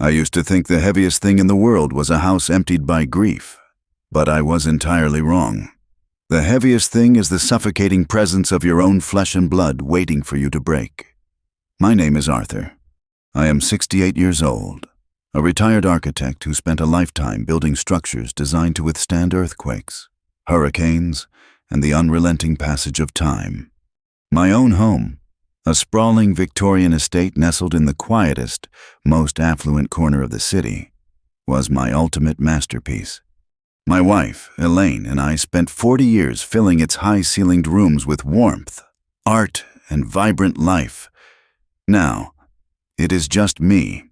I used to think the heaviest thing in the world was a house emptied by grief, but I was entirely wrong. The heaviest thing is the suffocating presence of your own flesh and blood waiting for you to break. My name is Arthur. I am 68 years old, a retired architect who spent a lifetime building structures designed to withstand earthquakes, hurricanes, and the unrelenting passage of time. My own home, a sprawling Victorian estate nestled in the quietest, most affluent corner of the city, was my ultimate masterpiece. My wife, Elaine, and I spent 40 years filling its high-ceilinged rooms with warmth, art, and vibrant life. Now, it is just me.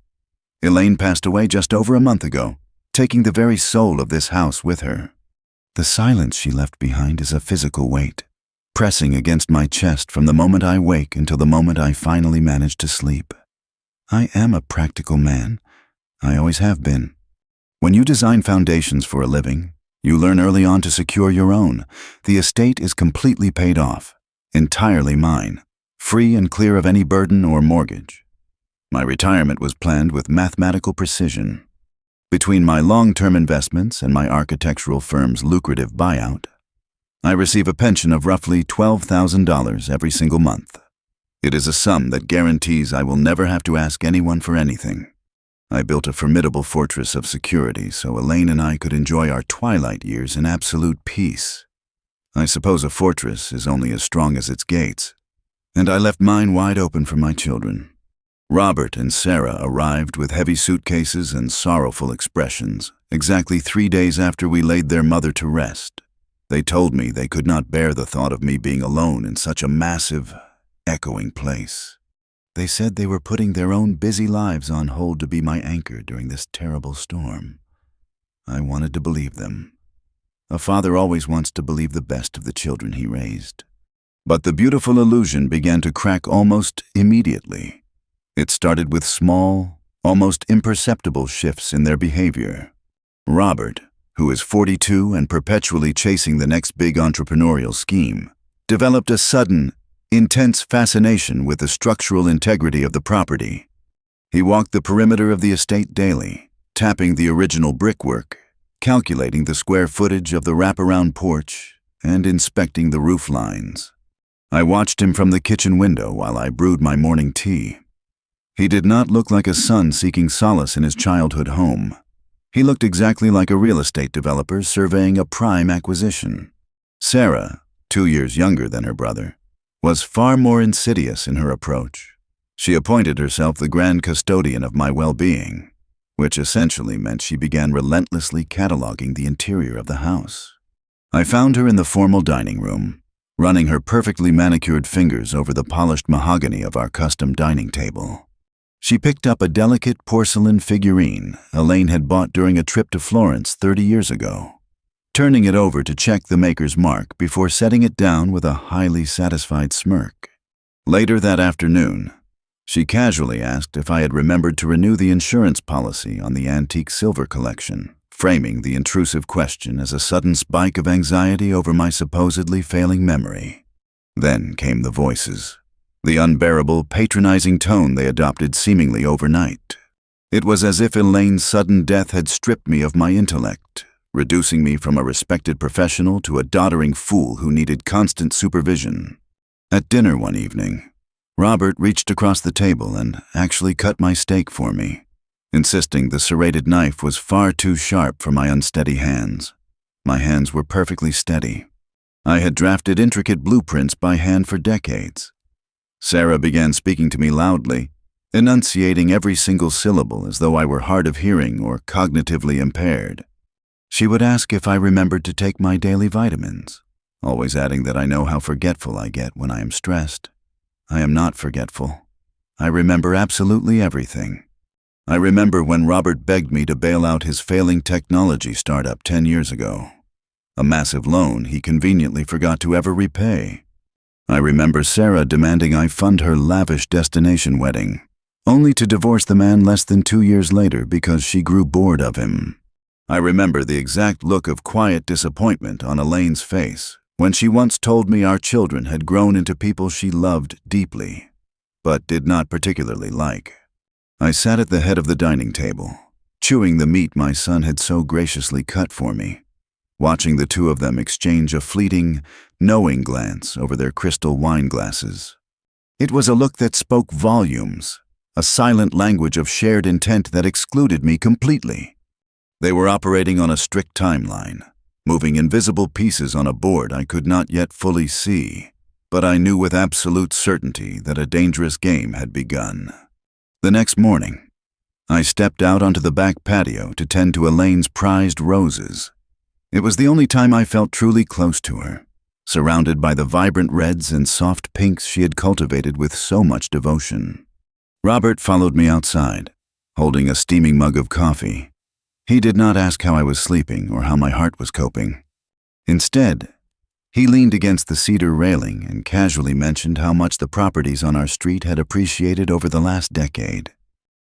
Elaine passed away just over a month ago, taking the very soul of this house with her. The silence she left behind is a physical weight, pressing against my chest from the moment I wake until the moment I finally manage to sleep. I am a practical man. I always have been. When you design foundations for a living, you learn early on to secure your own. The estate is completely paid off, entirely mine, free and clear of any burden or mortgage. My retirement was planned with mathematical precision. Between my long-term investments and my architectural firm's lucrative buyout, I receive a pension of roughly $12,000 every single month. It is a sum that guarantees I will never have to ask anyone for anything. I built a formidable fortress of security so Elaine and I could enjoy our twilight years in absolute peace. I suppose a fortress is only as strong as its gates, and I left mine wide open for my children. Robert and Sarah arrived with heavy suitcases and sorrowful expressions exactly 3 days after we laid their mother to rest. They told me they could not bear the thought of me being alone in such a massive, echoing place. They said they were putting their own busy lives on hold to be my anchor during this terrible storm. I wanted to believe them. A father always wants to believe the best of the children he raised. But the beautiful illusion began to crack almost immediately. It started with small, almost imperceptible shifts in their behavior. Robert, who is 42 and perpetually chasing the next big entrepreneurial scheme, developed a sudden, intense fascination with the structural integrity of the property. He walked the perimeter of the estate daily, tapping the original brickwork, calculating the square footage of the wraparound porch, and inspecting the roof lines. I watched him from the kitchen window while I brewed my morning tea. He did not look like a son seeking solace in his childhood home. He looked exactly like a real estate developer surveying a prime acquisition. Sarah, 2 years younger than her brother, was far more insidious in her approach. She appointed herself the grand custodian of my well-being, which essentially meant she began relentlessly cataloging the interior of the house. I found her in the formal dining room, running her perfectly manicured fingers over the polished mahogany of our custom dining table. She picked up a delicate porcelain figurine Elaine had bought during a trip to Florence 30 years ago, turning it over to check the maker's mark before setting it down with a highly satisfied smirk. Later that afternoon, she casually asked if I had remembered to renew the insurance policy on the antique silver collection, framing the intrusive question as a sudden spike of anxiety over my supposedly failing memory. Then came the voices. The unbearable, patronizing tone they adopted seemingly overnight. It was as if Elaine's sudden death had stripped me of my intellect, reducing me from a respected professional to a doddering fool who needed constant supervision. At dinner one evening, Robert reached across the table and actually cut my steak for me, insisting the serrated knife was far too sharp for my unsteady hands. My hands were perfectly steady. I had drafted intricate blueprints by hand for decades. Sarah began speaking to me loudly, enunciating every single syllable as though I were hard of hearing or cognitively impaired. She would ask if I remembered to take my daily vitamins, always adding that I know how forgetful I get when I am stressed. I am not forgetful. I remember absolutely everything. I remember when Robert begged me to bail out his failing technology startup 10 years ago, a massive loan he conveniently forgot to ever repay. I remember Sarah demanding I fund her lavish destination wedding, only to divorce the man less than 2 years later because she grew bored of him. I remember the exact look of quiet disappointment on Elaine's face when she once told me our children had grown into people she loved deeply, but did not particularly like. I sat at the head of the dining table, chewing the meat my son had so graciously cut for me, watching the two of them exchange a fleeting, knowing glance over their crystal wine glasses. It was a look that spoke volumes, a silent language of shared intent that excluded me completely. They were operating on a strict timeline, moving invisible pieces on a board I could not yet fully see, but I knew with absolute certainty that a dangerous game had begun. The next morning, I stepped out onto the back patio to tend to Elaine's prized roses. It was the only time I felt truly close to her, surrounded by the vibrant reds and soft pinks she had cultivated with so much devotion. Robert followed me outside, holding a steaming mug of coffee. He did not ask how I was sleeping or how my heart was coping. Instead, he leaned against the cedar railing and casually mentioned how much the properties on our street had appreciated over the last decade.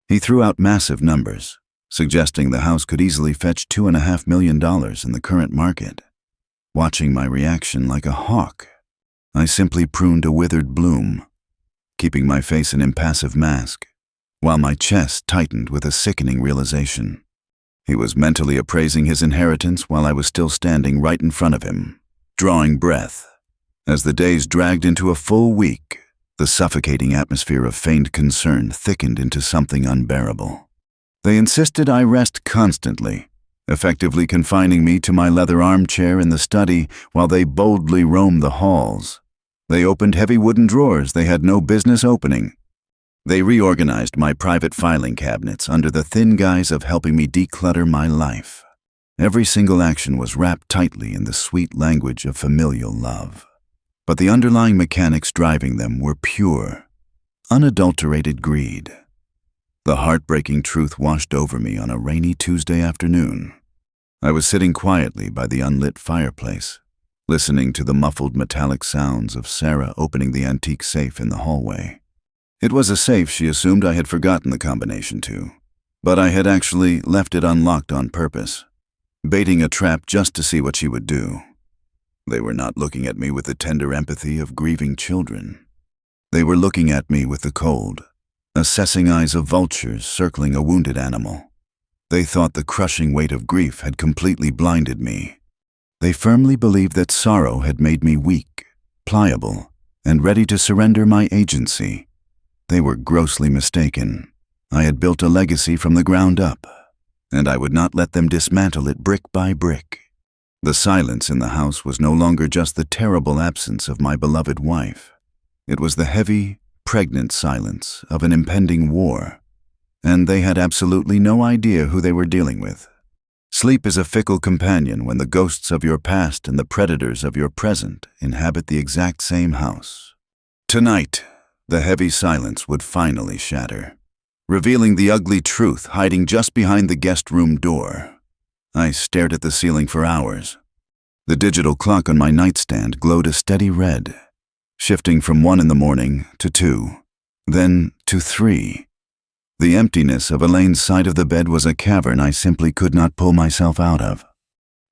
He threw out massive numbers, suggesting the house could easily fetch $2.5 million in the current market. Watching my reaction like a hawk, I simply pruned a withered bloom, keeping my face an impassive mask, while my chest tightened with a sickening realization. He was mentally appraising his inheritance while I was still standing right in front of him, drawing breath. As the days dragged into a full week, the suffocating atmosphere of feigned concern thickened into something unbearable. They insisted I rest constantly, effectively confining me to my leather armchair in the study while they boldly roamed the halls. They opened heavy wooden drawers they had no business opening. They reorganized my private filing cabinets under the thin guise of helping me declutter my life. Every single action was wrapped tightly in the sweet language of familial love. But the underlying mechanics driving them were pure, unadulterated greed. The heartbreaking truth washed over me on a rainy Tuesday afternoon. I was sitting quietly by the unlit fireplace, listening to the muffled metallic sounds of Sarah opening the antique safe in the hallway. It was a safe she assumed I had forgotten the combination to, but I had actually left it unlocked on purpose, baiting a trap just to see what she would do. They were not looking at me with the tender empathy of grieving children. They were looking at me with the cold, assessing eyes of vultures circling a wounded animal. They thought the crushing weight of grief had completely blinded me. They firmly believed that sorrow had made me weak, pliable, and ready to surrender my agency. They were grossly mistaken. I had built a legacy from the ground up, and I would not let them dismantle it brick by brick. The silence in the house was no longer just the terrible absence of my beloved wife. It was the heavy, pregnant silence of an impending war, and they had absolutely no idea who they were dealing with. Sleep is a fickle companion when the ghosts of your past and the predators of your present inhabit the exact same house. Tonight, the heavy silence would finally shatter, revealing the ugly truth hiding just behind the guest room door. I stared at the ceiling for hours. The digital clock on my nightstand glowed a steady red, shifting from 1 in the morning to 2, then to 3. The emptiness of Elaine's side of the bed was a cavern I simply could not pull myself out of.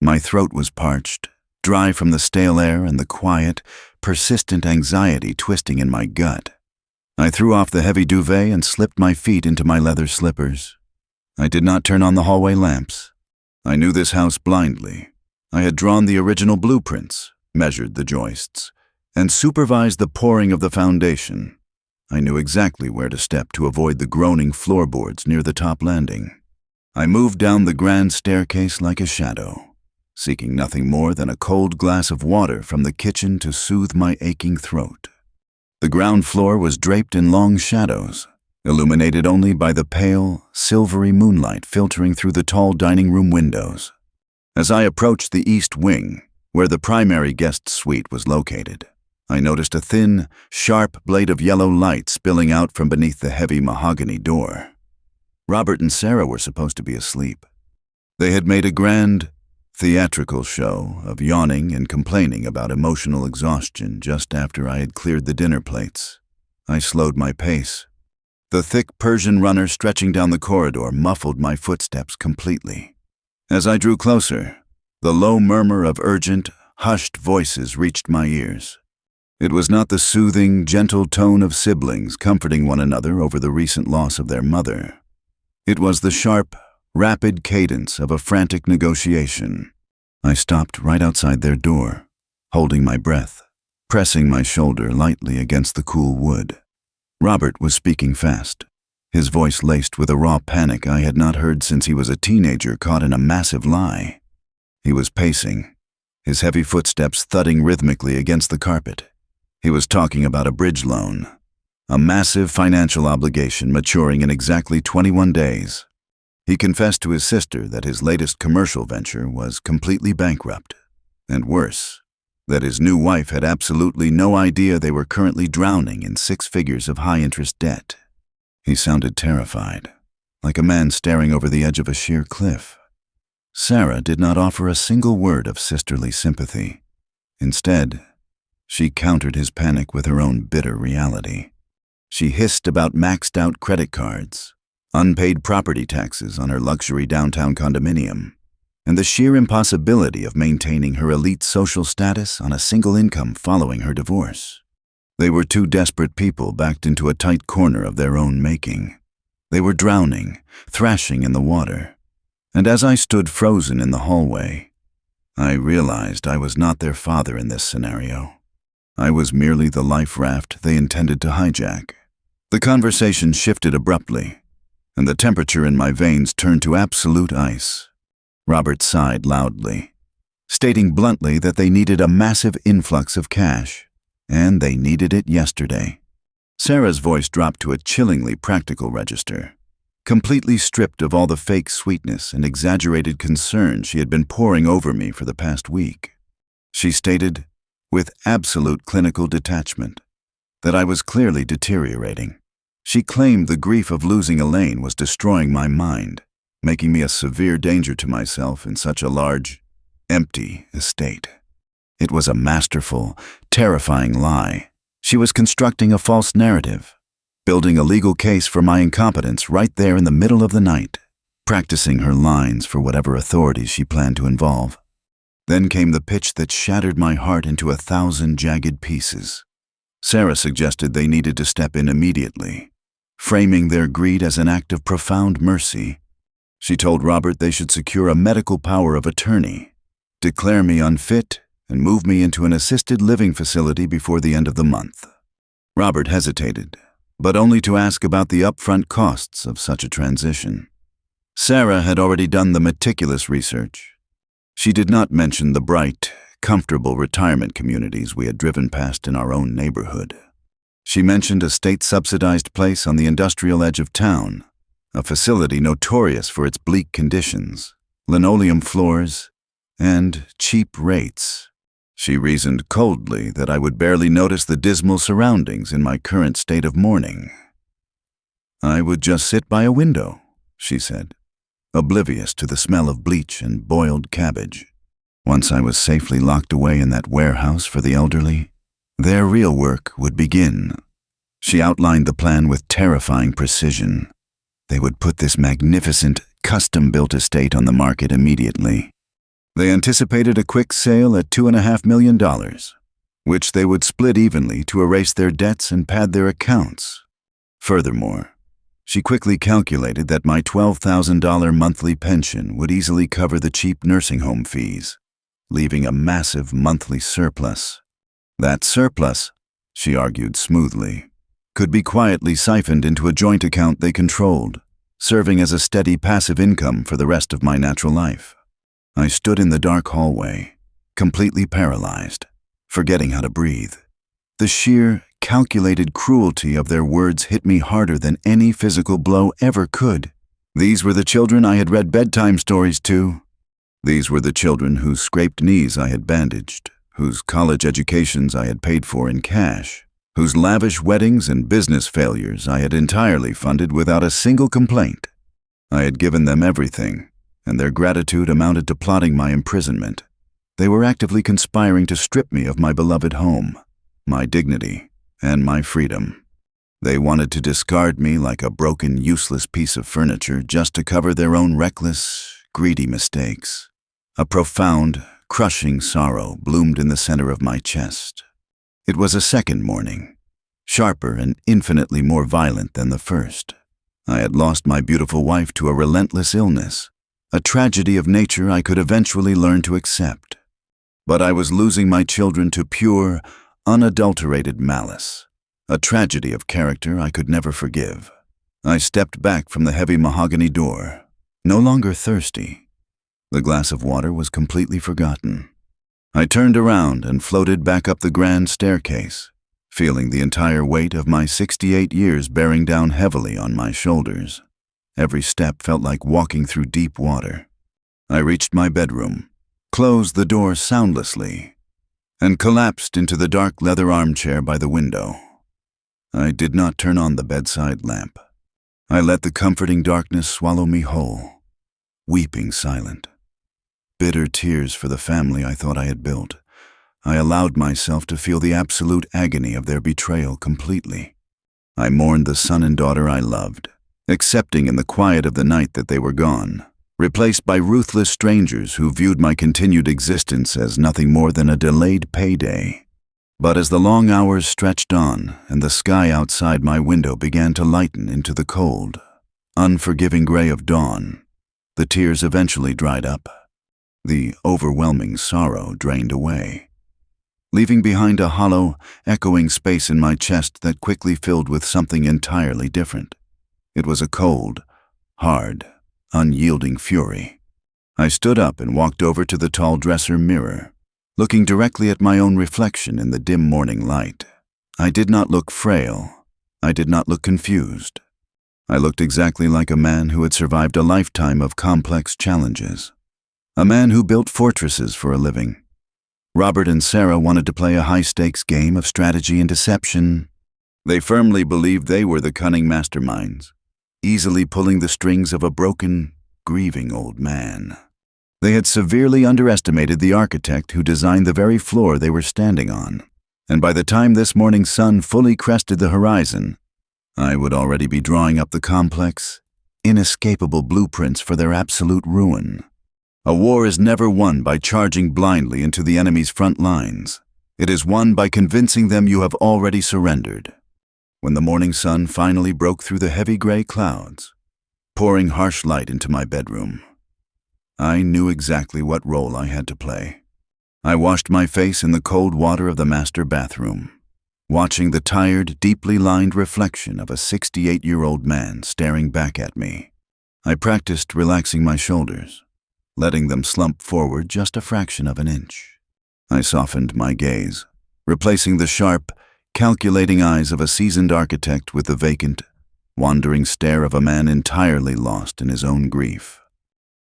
My throat was parched, dry from the stale air and the quiet, persistent anxiety twisting in my gut. I threw off the heavy duvet and slipped my feet into my leather slippers. I did not turn on the hallway lamps. I knew this house blindly. I had drawn the original blueprints, measured the joists, and supervised the pouring of the foundation. I knew exactly where to step to avoid the groaning floorboards near the top landing. I moved down the grand staircase like a shadow, seeking nothing more than a cold glass of water from the kitchen to soothe my aching throat. The ground floor was draped in long shadows, illuminated only by the pale, silvery moonlight filtering through the tall dining room windows. As I approached the east wing, where the primary guest suite was located, I noticed a thin, sharp blade of yellow light spilling out from beneath the heavy mahogany door. Robert and Sarah were supposed to be asleep. They had made a grand, theatrical show of yawning and complaining about emotional exhaustion just after I had cleared the dinner plates. I slowed my pace. The thick Persian runner stretching down the corridor muffled my footsteps completely. As I drew closer, the low murmur of urgent, hushed voices reached my ears. It was not the soothing, gentle tone of siblings comforting one another over the recent loss of their mother. It was the sharp, rapid cadence of a frantic negotiation. I stopped right outside their door, holding my breath, pressing my shoulder lightly against the cool wood. Robert was speaking fast, his voice laced with a raw panic I had not heard since he was a teenager caught in a massive lie. He was pacing, his heavy footsteps thudding rhythmically against the carpet. He was talking about a bridge loan, a massive financial obligation maturing in exactly 21 days. He confessed to his sister that his latest commercial venture was completely bankrupt, and worse, that his new wife had absolutely no idea they were currently drowning in 6 figures of high-interest debt. He sounded terrified, like a man staring over the edge of a sheer cliff. Sarah did not offer a single word of sisterly sympathy. Instead, she countered his panic with her own bitter reality. She hissed about maxed-out credit cards, unpaid property taxes on her luxury downtown condominium, and the sheer impossibility of maintaining her elite social status on a single income following her divorce. They were 2 desperate people backed into a tight corner of their own making. They were drowning, thrashing in the water. And as I stood frozen in the hallway, I realized I was not their father in this scenario. I was merely the life raft they intended to hijack. The conversation shifted abruptly, and the temperature in my veins turned to absolute ice. Robert sighed loudly, stating bluntly that they needed a massive influx of cash, and they needed it yesterday. Sarah's voice dropped to a chillingly practical register, completely stripped of all the fake sweetness and exaggerated concern she had been pouring over me for the past week. She stated, with absolute clinical detachment, that I was clearly deteriorating. She claimed the grief of losing Elaine was destroying my mind, making me a severe danger to myself in such a large, empty estate. It was a masterful, terrifying lie. She was constructing a false narrative, building a legal case for my incompetence right there in the middle of the night, practicing her lines for whatever authorities she planned to involve. Then came the pitch that shattered my heart into 1,000 jagged pieces. Sarah suggested they needed to step in immediately, framing their greed as an act of profound mercy. She told Robert they should secure a medical power of attorney, declare me unfit, and move me into an assisted living facility before the end of the month. Robert hesitated, but only to ask about the upfront costs of such a transition. Sarah had already done the meticulous research. She did not mention the bright, comfortable retirement communities we had driven past in our own neighborhood. She mentioned a state-subsidized place on the industrial edge of town, a facility notorious for its bleak conditions, linoleum floors, and cheap rates. She reasoned coldly that I would barely notice the dismal surroundings in my current state of mourning. I would just sit by a window, she said, oblivious to the smell of bleach and boiled cabbage. Once I was safely locked away in that warehouse for the elderly, their real work would begin. She outlined the plan with terrifying precision. They would put this magnificent, custom-built estate on the market immediately. They anticipated a quick sale at $2.5 million, which they would split evenly to erase their debts and pad their accounts. Furthermore, she quickly calculated that my $12,000 monthly pension would easily cover the cheap nursing home fees, leaving a massive monthly surplus. That surplus, she argued smoothly, could be quietly siphoned into a joint account they controlled, serving as a steady passive income for the rest of my natural life. I stood in the dark hallway, completely paralyzed, forgetting how to breathe. The sheer, calculated cruelty of their words hit me harder than any physical blow ever could. These were the children I had read bedtime stories to. These were the children whose scraped knees I had bandaged, whose college educations I had paid for in cash, whose lavish weddings and business failures I had entirely funded without a single complaint. I had given them everything, and their gratitude amounted to plotting my imprisonment. They were actively conspiring to strip me of my beloved home, my dignity, and my freedom. They wanted to discard me like a broken, useless piece of furniture just to cover their own reckless, greedy mistakes. A profound, crushing sorrow bloomed in the center of my chest. It was a second morning, sharper and infinitely more violent than the first. I had lost my beautiful wife to a relentless illness, a tragedy of nature I could eventually learn to accept. But I was losing my children to pure, unadulterated malice, a tragedy of character I could never forgive. I stepped back from the heavy mahogany door, no longer thirsty. The glass of water was completely forgotten. I turned around and floated back up the grand staircase, feeling the entire weight of my 68 years bearing down heavily on my shoulders. Every step felt like walking through deep water. I reached my bedroom, closed the door soundlessly, and collapsed into the dark leather armchair by the window. I did not turn on the bedside lamp. I let the comforting darkness swallow me whole, weeping silent. Bitter tears for the family I thought I had built. I allowed myself to feel the absolute agony of their betrayal completely. I mourned the son and daughter I loved, accepting in the quiet of the night that they were gone, replaced by ruthless strangers who viewed my continued existence as nothing more than a delayed payday. But as the long hours stretched on and the sky outside my window began to lighten into the cold, unforgiving gray of dawn, the tears eventually dried up. The overwhelming sorrow drained away, leaving behind a hollow, echoing space in my chest that quickly filled with something entirely different. It was a cold, hard, unyielding fury. I stood up and walked over to the tall dresser mirror, looking directly at my own reflection in the dim morning light. I did not look frail. I did not look confused. I looked exactly like a man who had survived a lifetime of complex challenges. A man who built fortresses for a living. Robert and Sarah wanted to play a high-stakes game of strategy and deception. They firmly believed they were the cunning masterminds, easily pulling the strings of a broken, grieving old man. They had severely underestimated the architect who designed the very floor they were standing on, and by the time this morning's sun fully crested the horizon, I would already be drawing up the complex, inescapable blueprints for their absolute ruin. A war is never won by charging blindly into the enemy's front lines. It is won by convincing them you have already surrendered. When the morning sun finally broke through the heavy gray clouds, pouring harsh light into my bedroom, I knew exactly what role I had to play. I washed my face in the cold water of the master bathroom, watching the tired, deeply lined reflection of a 68-year-old man staring back at me. I practiced relaxing my shoulders, letting them slump forward just a fraction of an inch. I softened my gaze, replacing the sharp, calculating eyes of a seasoned architect with the vacant, wandering stare of a man entirely lost in his own grief.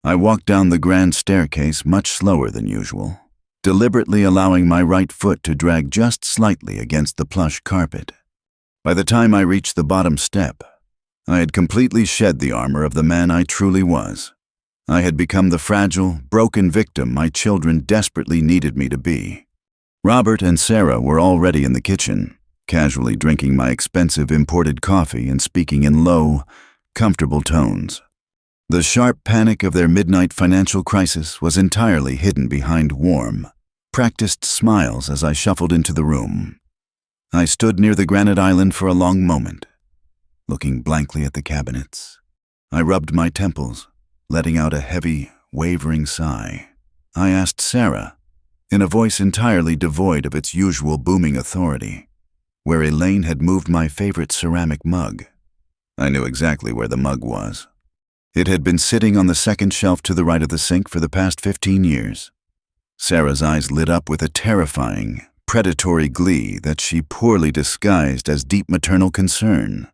I walked down the grand staircase much slower than usual, deliberately allowing my right foot to drag just slightly against the plush carpet. By the time I reached the bottom step, I had completely shed the armor of the man I truly was. I had become the fragile, broken victim my children desperately needed me to be. Robert and Sarah were already in the kitchen, casually drinking my expensive imported coffee and speaking in low, comfortable tones. The sharp panic of their midnight financial crisis was entirely hidden behind warm, practiced smiles as I shuffled into the room. I stood near the granite island for a long moment, looking blankly at the cabinets. I rubbed my temples, letting out a heavy, wavering sigh. I asked Sarah, in a voice entirely devoid of its usual booming authority, where Elaine had moved my favorite ceramic mug. I knew exactly where the mug was. It had been sitting on the second shelf to the right of the sink for the past 15 years. Sarah's eyes lit up with a terrifying, predatory glee that she poorly disguised as deep maternal concern.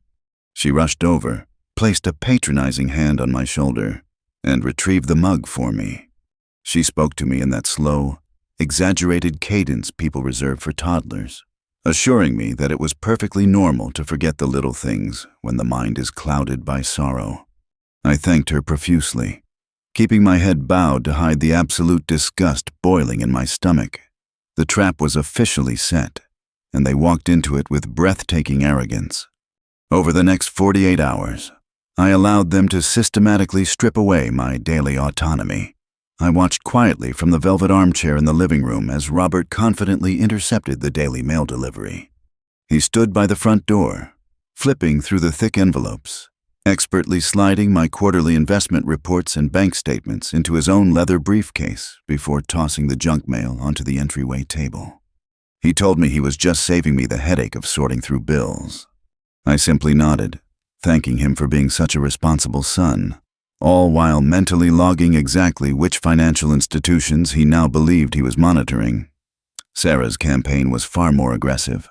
She rushed over, placed a patronizing hand on my shoulder, and retrieved the mug for me. She spoke to me in that slow, exaggerated cadence people reserve for toddlers, assuring me that it was perfectly normal to forget the little things when the mind is clouded by sorrow. I thanked her profusely, keeping my head bowed to hide the absolute disgust boiling in my stomach. The trap was officially set, and they walked into it with breathtaking arrogance. Over the next 48 hours, I allowed them to systematically strip away my daily autonomy. I watched quietly from the velvet armchair in the living room as Robert confidently intercepted the daily mail delivery. He stood by the front door, flipping through the thick envelopes, expertly sliding my quarterly investment reports and bank statements into his own leather briefcase before tossing the junk mail onto the entryway table. He told me he was just saving me the headache of sorting through bills. I simply nodded, thanking him for being such a responsible son, all while mentally logging exactly which financial institutions he now believed he was monitoring. Sarah's campaign was far more aggressive.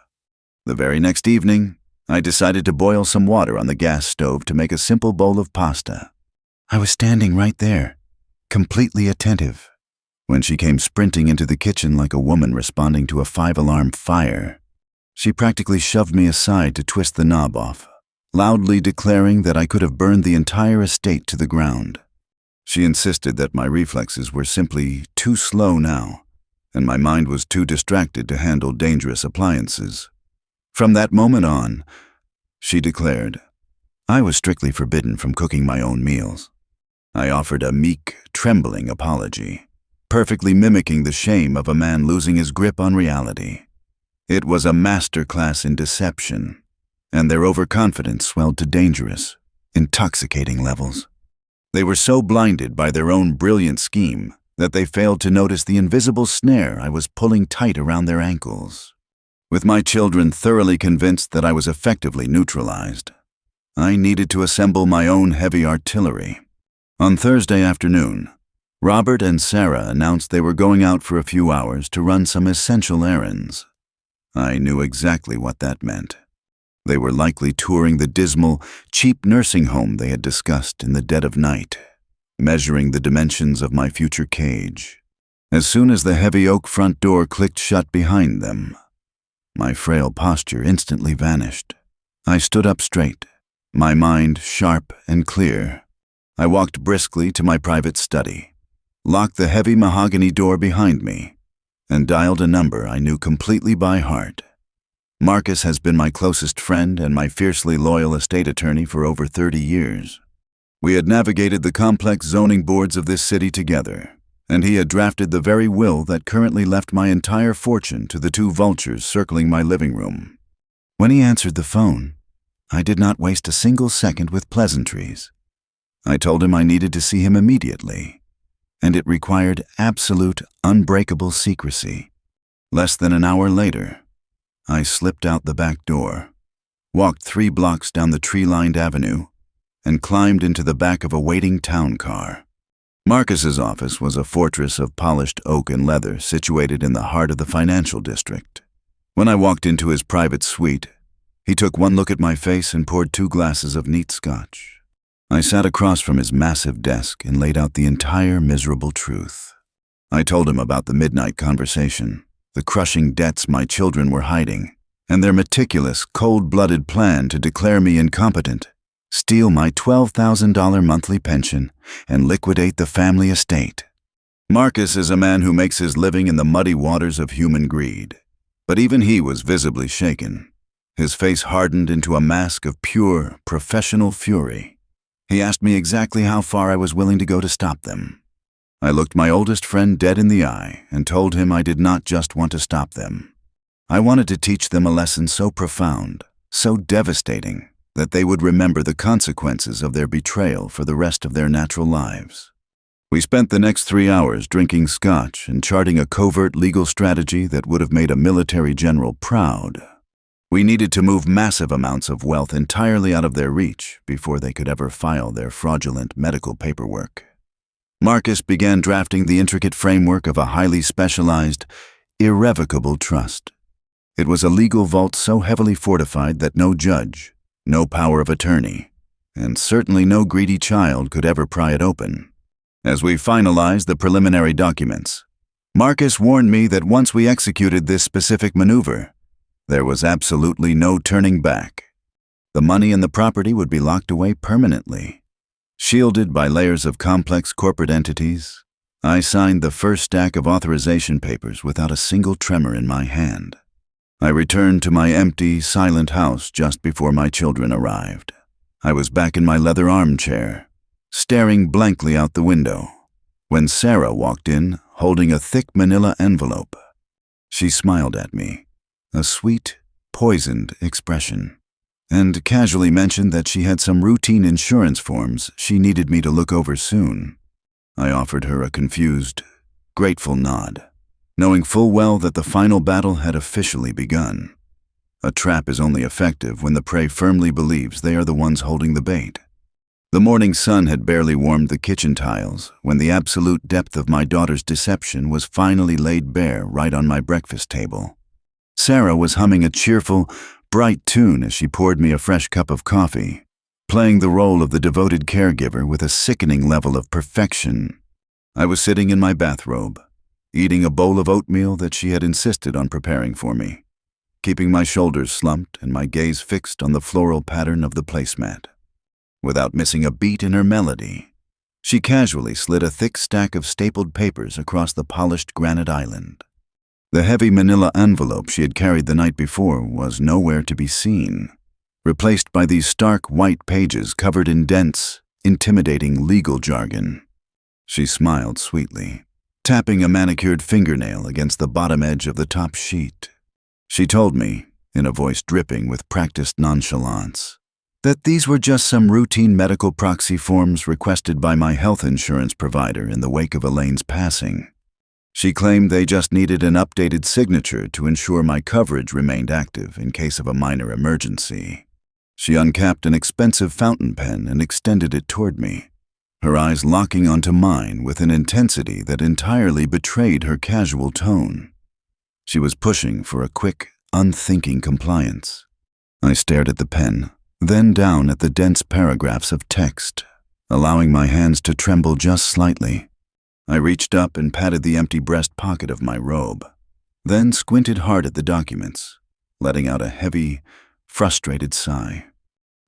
The very next evening, I decided to boil some water on the gas stove to make a simple bowl of pasta. I was standing right there, completely attentive, when she came sprinting into the kitchen like a woman responding to a 5-alarm fire. She practically shoved me aside to twist the knob off, loudly declaring that I could have burned the entire estate to the ground. She insisted that my reflexes were simply too slow now, and my mind was too distracted to handle dangerous appliances. From that moment on, she declared, I was strictly forbidden from cooking my own meals. I offered a meek, trembling apology, perfectly mimicking the shame of a man losing his grip on reality. It was a masterclass in deception, and their overconfidence swelled to dangerous, intoxicating levels. They were so blinded by their own brilliant scheme that they failed to notice the invisible snare I was pulling tight around their ankles. With my children thoroughly convinced that I was effectively neutralized, I needed to assemble my own heavy artillery. On Thursday afternoon, Robert and Sarah announced they were going out for a few hours to run some essential errands. I knew exactly what that meant. They were likely touring the dismal, cheap nursing home they had discussed in the dead of night, measuring the dimensions of my future cage. As soon as the heavy oak front door clicked shut behind them, my frail posture instantly vanished. I stood up straight, my mind sharp and clear. I walked briskly to my private study, locked the heavy mahogany door behind me, and dialed a number I knew completely by heart. Marcus has been my closest friend and my fiercely loyal estate attorney for over 30 years. We had navigated the complex zoning boards of this city together, and he had drafted the very will that currently left my entire fortune to the 2 vultures circling my living room. When he answered the phone, I did not waste a single second with pleasantries. I told him I needed to see him immediately, and it required absolute, unbreakable secrecy. Less than an hour later, I slipped out the back door, walked 3 blocks down the tree-lined avenue, and climbed into the back of a waiting town car. Marcus's office was a fortress of polished oak and leather situated in the heart of the financial district. When I walked into his private suite, he took one look at my face and poured 2 glasses of neat scotch. I sat across from his massive desk and laid out the entire miserable truth. I told him about the midnight conversation, the crushing debts my children were hiding, and their meticulous, cold-blooded plan to declare me incompetent, steal my $12,000 monthly pension, and liquidate the family estate. Marcus is a man who makes his living in the muddy waters of human greed, but even he was visibly shaken. His face hardened into a mask of pure, professional fury. He asked me exactly how far I was willing to go to stop them. I looked my oldest friend dead in the eye and told him I did not just want to stop them. I wanted to teach them a lesson so profound, so devastating, that they would remember the consequences of their betrayal for the rest of their natural lives. We spent the next 3 hours drinking scotch and charting a covert legal strategy that would have made a military general proud. We needed to move massive amounts of wealth entirely out of their reach before they could ever file their fraudulent medical paperwork. Marcus began drafting the intricate framework of a highly specialized, irrevocable trust. It was a legal vault so heavily fortified that no judge, no power of attorney, and certainly no greedy child could ever pry it open. As we finalized the preliminary documents, Marcus warned me that once we executed this specific maneuver, there was absolutely no turning back. The money and the property would be locked away permanently. Shielded by layers of complex corporate entities, I signed the first stack of authorization papers without a single tremor in my hand. I returned to my empty, silent house just before my children arrived. I was back in my leather armchair, staring blankly out the window, when Sarah walked in holding a thick manila envelope. She smiled at me, a sweet, poisoned expression, and casually mentioned that she had some routine insurance forms she needed me to look over soon. I offered her a confused, grateful nod, knowing full well that the final battle had officially begun. A trap is only effective when the prey firmly believes they are the ones holding the bait. The morning sun had barely warmed the kitchen tiles when the absolute depth of my daughter's deception was finally laid bare right on my breakfast table. Sarah was humming a cheerful, bright tune as she poured me a fresh cup of coffee, playing the role of the devoted caregiver with a sickening level of perfection. I was sitting in my bathrobe, eating a bowl of oatmeal that she had insisted on preparing for me, keeping my shoulders slumped and my gaze fixed on the floral pattern of the placemat. Without missing a beat in her melody, she casually slid a thick stack of stapled papers across the polished granite island. The heavy manila envelope she had carried the night before was nowhere to be seen, replaced by these stark white pages covered in dense, intimidating legal jargon. She smiled sweetly, tapping a manicured fingernail against the bottom edge of the top sheet. She told me, in a voice dripping with practiced nonchalance, that these were just some routine medical proxy forms requested by my health insurance provider in the wake of Elaine's passing. She claimed they just needed an updated signature to ensure my coverage remained active in case of a minor emergency. She uncapped an expensive fountain pen and extended it toward me, her eyes locking onto mine with an intensity that entirely betrayed her casual tone. She was pushing for a quick, unthinking compliance. I stared at the pen, then down at the dense paragraphs of text, allowing my hands to tremble just slightly. I reached up and patted the empty breast pocket of my robe, then squinted hard at the documents, letting out a heavy, frustrated sigh.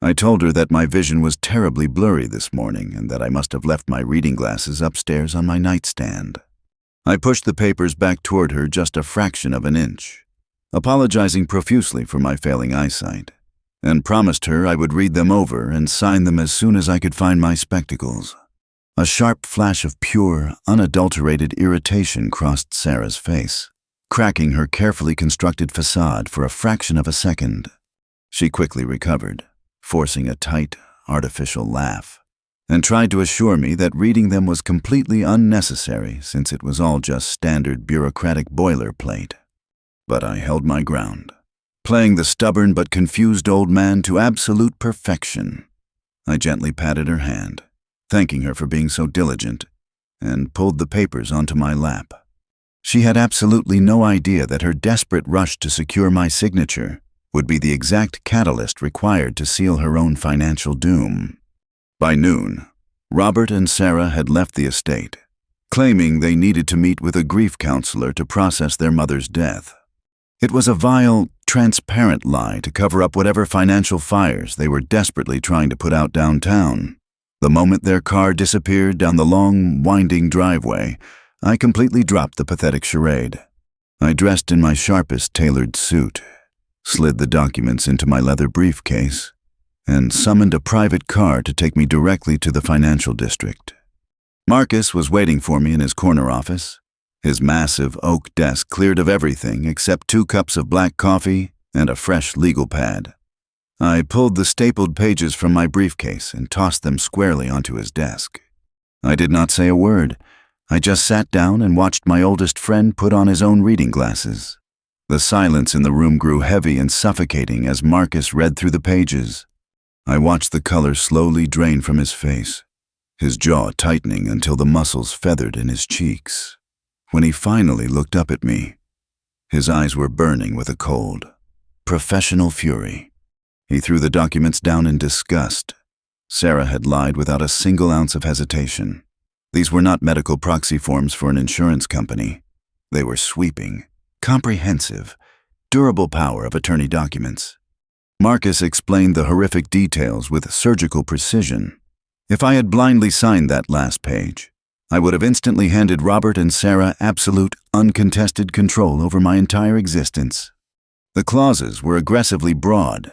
I told her that my vision was terribly blurry this morning and that I must have left my reading glasses upstairs on my nightstand. I pushed the papers back toward her just a fraction of an inch, apologizing profusely for my failing eyesight, and promised her I would read them over and sign them as soon as I could find my spectacles. A sharp flash of pure, unadulterated irritation crossed Sarah's face, cracking her carefully constructed facade for a fraction of a second. She quickly recovered, forcing a tight, artificial laugh, and tried to assure me that reading them was completely unnecessary since it was all just standard bureaucratic boilerplate. But I held my ground, playing the stubborn but confused old man to absolute perfection. I gently patted her hand, thanking her for being so diligent, and pulled the papers onto my lap. She had absolutely no idea that her desperate rush to secure my signature would be the exact catalyst required to seal her own financial doom. By noon, Robert and Sarah had left the estate, claiming they needed to meet with a grief counselor to process their mother's death. It was a vile, transparent lie to cover up whatever financial fires they were desperately trying to put out downtown. The moment their car disappeared down the long, winding driveway, I completely dropped the pathetic charade. I dressed in my sharpest tailored suit, slid the documents into my leather briefcase, and summoned a private car to take me directly to the financial district. Marcus was waiting for me in his corner office, his massive oak desk cleared of everything except 2 cups of black coffee and a fresh legal pad. I pulled the stapled pages from my briefcase and tossed them squarely onto his desk. I did not say a word. I just sat down and watched my oldest friend put on his own reading glasses. The silence in the room grew heavy and suffocating as Marcus read through the pages. I watched the color slowly drain from his face, his jaw tightening until the muscles feathered in his cheeks. When he finally looked up at me, his eyes were burning with a cold, professional fury. He threw the documents down in disgust. Sarah had lied without a single ounce of hesitation. These were not medical proxy forms for an insurance company. They were sweeping, comprehensive, durable power of attorney documents. Marcus explained the horrific details with surgical precision. If I had blindly signed that last page, I would have instantly handed Robert and Sarah absolute, uncontested control over my entire existence. The clauses were aggressively broad,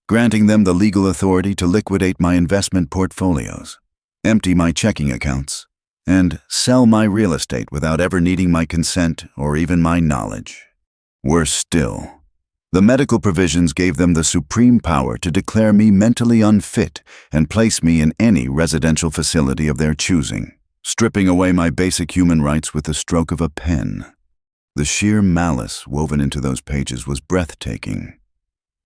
granting them the legal authority to liquidate my investment portfolios, empty my checking accounts, and sell my real estate without ever needing my consent or even my knowledge. Worse still, the medical provisions gave them the supreme power to declare me mentally unfit and place me in any residential facility of their choosing, stripping away my basic human rights with the stroke of a pen. The sheer malice woven into those pages was breathtaking.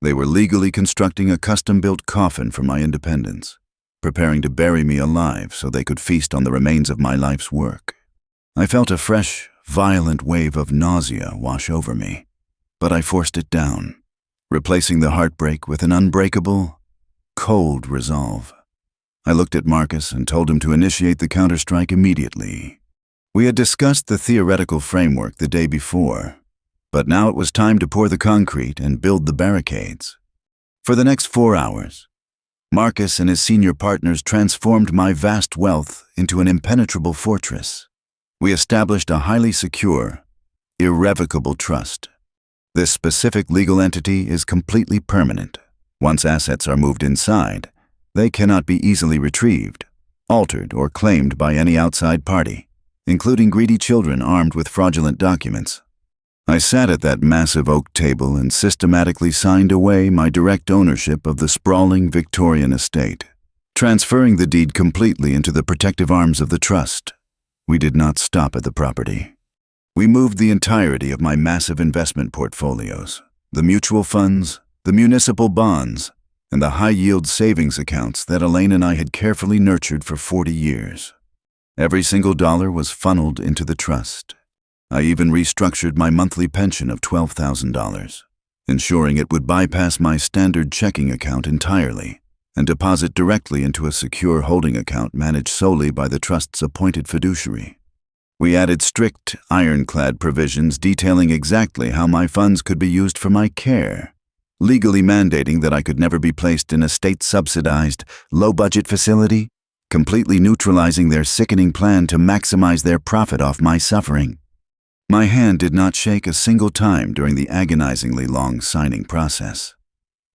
They were legally constructing a custom-built coffin for my independence, preparing to bury me alive so they could feast on the remains of my life's work. I felt a fresh, violent wave of nausea wash over me, but I forced it down, replacing the heartbreak with an unbreakable, cold resolve. I looked at Marcus and told him to initiate the counterstrike immediately. We had discussed the theoretical framework the day before, but now it was time to pour the concrete and build the barricades. For the next 4 hours, Marcus and his senior partners transformed my vast wealth into an impenetrable fortress. We established a highly secure, irrevocable trust. This specific legal entity is completely permanent. Once assets are moved inside, they cannot be easily retrieved, altered, or claimed by any outside party, including greedy children armed with fraudulent documents. I sat at that massive oak table and systematically signed away my direct ownership of the sprawling Victorian estate, transferring the deed completely into the protective arms of the trust. We did not stop at the property. We moved the entirety of my massive investment portfolios, the mutual funds, the municipal bonds, and the high-yield savings accounts that Elaine and I had carefully nurtured for 40 years. Every single dollar was funneled into the trust. I even restructured my monthly pension of $12,000, ensuring it would bypass my standard checking account entirely and deposit directly into a secure holding account managed solely by the trust's appointed fiduciary. We added strict, ironclad provisions detailing exactly how my funds could be used for my care, legally mandating that I could never be placed in a state-subsidized, low-budget facility, completely neutralizing their sickening plan to maximize their profit off my suffering. My hand did not shake a single time during the agonizingly long signing process.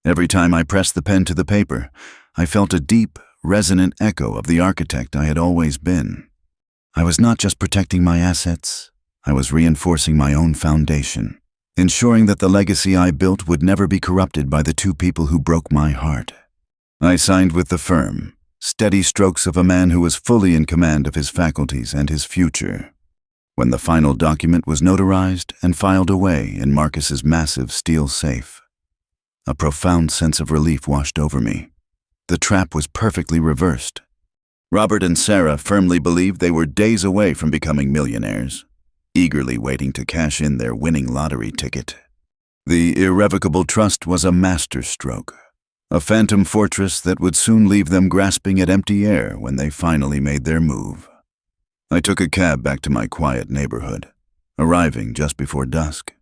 Every time I pressed the pen to the paper, I felt a deep, resonant echo of the architect I had always been. I was not just protecting my assets, I was reinforcing my own foundation, ensuring that the legacy I built would never be corrupted by the two people who broke my heart. I signed with the firm, steady strokes of a man who was fully in command of his faculties and his future. When the final document was notarized and filed away in Marcus's massive steel safe, a profound sense of relief washed over me. The trap was perfectly reversed. Robert and Sarah firmly believed they were days away from becoming millionaires, eagerly waiting to cash in their winning lottery ticket. The irrevocable trust was a masterstroke, a phantom fortress that would soon leave them grasping at empty air when they finally made their move. I took a cab back to my quiet neighborhood, arriving just before dusk.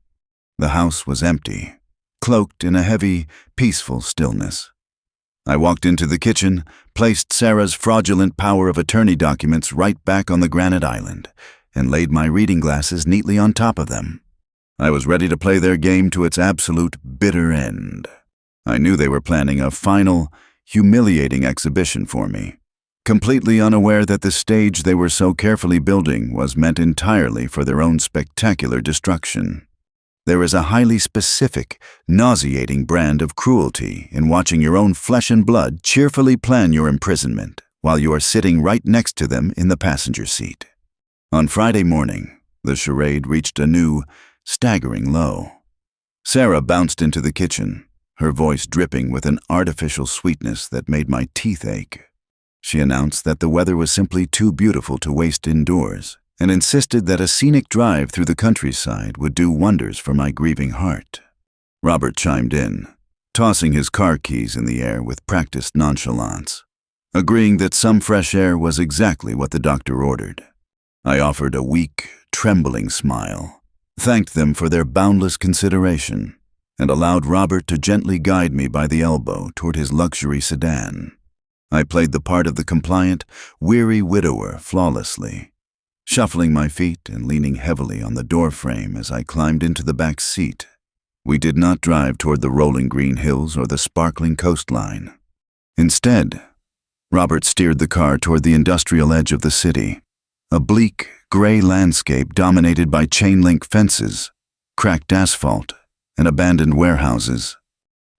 The house was empty, cloaked in a heavy, peaceful stillness. I walked into the kitchen, placed Sarah's fraudulent power of attorney documents right back on the granite island, and laid my reading glasses neatly on top of them. I was ready to play their game to its absolute bitter end. I knew they were planning a final, humiliating exhibition for me, completely unaware that the stage they were so carefully building was meant entirely for their own spectacular destruction. There is a highly specific, nauseating brand of cruelty in watching your own flesh and blood cheerfully plan your imprisonment while you are sitting right next to them in the passenger seat. On Friday morning, the charade reached a new, staggering low. Sarah bounced into the kitchen, her voice dripping with an artificial sweetness that made my teeth ache. She announced that the weather was simply too beautiful to waste indoors, and insisted that a scenic drive through the countryside would do wonders for my grieving heart. Robert chimed in, tossing his car keys in the air with practiced nonchalance, agreeing that some fresh air was exactly what the doctor ordered. I offered a weak, trembling smile, thanked them for their boundless consideration, and allowed Robert to gently guide me by the elbow toward his luxury sedan. I played the part of the compliant, weary widower flawlessly, shuffling my feet and leaning heavily on the doorframe as I climbed into the back seat. We did not drive toward the rolling green hills or the sparkling coastline. Instead, Robert steered the car toward the industrial edge of the city, A bleak, gray landscape dominated by chain-link fences, cracked asphalt, and abandoned warehouses.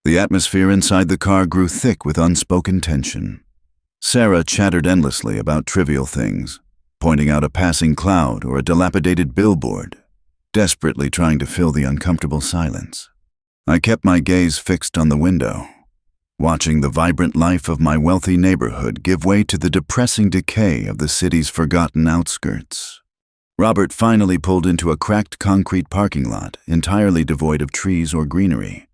The atmosphere inside the car grew thick with unspoken tension. Sarah chattered endlessly about trivial things, pointing out a passing cloud or a dilapidated billboard, desperately trying to fill the uncomfortable silence. I kept my gaze fixed on the window, watching the vibrant life of my wealthy neighborhood give way to the depressing decay of the city's forgotten outskirts. Robert finally pulled into a cracked concrete parking lot entirely devoid of trees or greenery.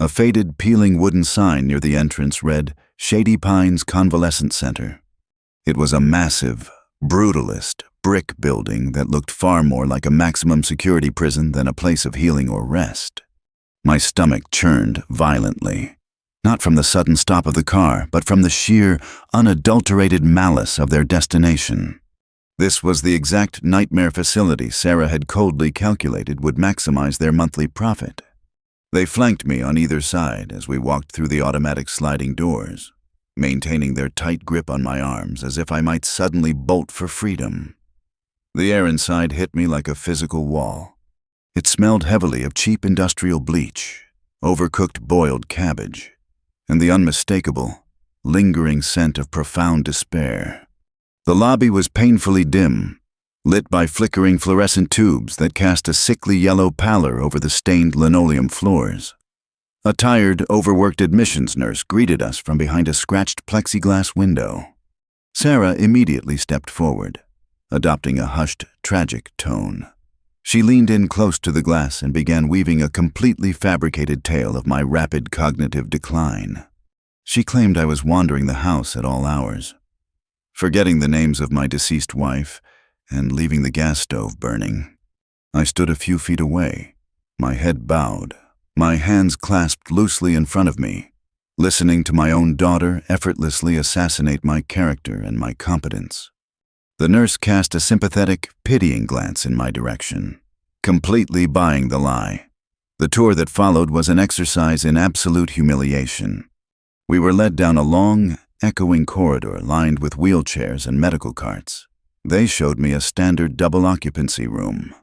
A faded, peeling wooden sign near the entrance read, "Shady Pines Convalescent Center." It was a massive, brutalist brick building that looked far more like a maximum security prison than a place of healing or rest. My stomach churned violently, not from the sudden stop of the car, but from the sheer, unadulterated malice of their destination. This was the exact nightmare facility Sarah had coldly calculated would maximize their monthly profit. They flanked me on either side as we walked through the automatic sliding doors, maintaining their tight grip on my arms as if I might suddenly bolt for freedom. The air inside hit me like a physical wall. It smelled heavily of cheap industrial bleach, overcooked boiled cabbage, and the unmistakable, lingering scent of profound despair. The lobby was painfully dim, lit by flickering fluorescent tubes that cast a sickly yellow pallor over the stained linoleum floors. A tired, overworked admissions nurse greeted us from behind a scratched plexiglass window. Sarah immediately stepped forward, adopting a hushed, tragic tone. She leaned in close to the glass and began weaving a completely fabricated tale of my rapid cognitive decline. She claimed I was wandering the house at all hours, forgetting the names of my deceased wife and leaving the gas stove burning. I stood a few feet away, my head bowed, my hands clasped loosely in front of me, listening to my own daughter effortlessly assassinate my character and my competence. The nurse cast a sympathetic, pitying glance in my direction, completely buying the lie. The tour that followed was an exercise in absolute humiliation. We were led down a long, echoing corridor lined with wheelchairs and medical carts. They showed me a standard double-occupancy room.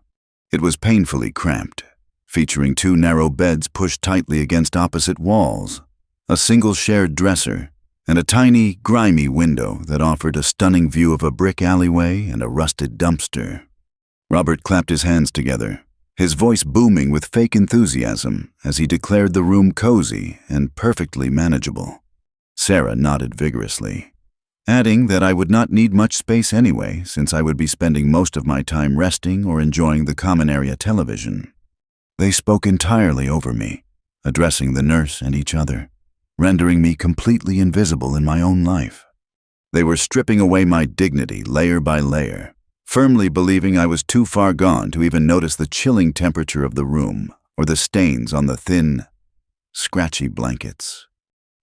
It was painfully cramped, featuring 2 narrow beds pushed tightly against opposite walls, a single shared dresser, and a tiny, grimy window that offered a stunning view of a brick alleyway and a rusted dumpster. Robert clapped his hands together, his voice booming with fake enthusiasm as he declared the room cozy and perfectly manageable. Sarah nodded vigorously, adding that I would not need much space anyway, since I would be spending most of my time resting or enjoying the common area television. They spoke entirely over me, addressing the nurse and each other, rendering me completely invisible in my own life. They were stripping away my dignity layer by layer, firmly believing I was too far gone to even notice the chilling temperature of the room or the stains on the thin, scratchy blankets.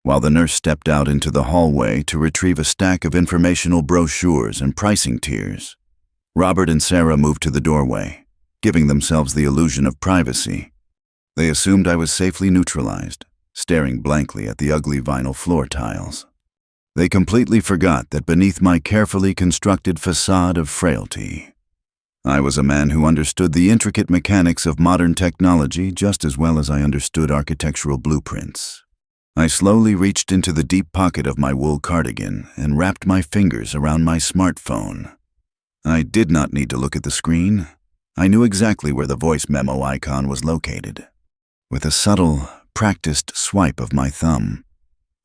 While the nurse stepped out into the hallway to retrieve a stack of informational brochures and pricing tiers, Robert and Sarah moved to the doorway, giving themselves the illusion of privacy. They assumed I was safely neutralized, staring blankly at the ugly vinyl floor tiles. They completely forgot that beneath my carefully constructed facade of frailty, I was a man who understood the intricate mechanics of modern technology just as well as I understood architectural blueprints. I slowly reached into the deep pocket of my wool cardigan and wrapped my fingers around my smartphone. I did not need to look at the screen. I knew exactly where the voice memo icon was located. With a subtle, practiced swipe of my thumb,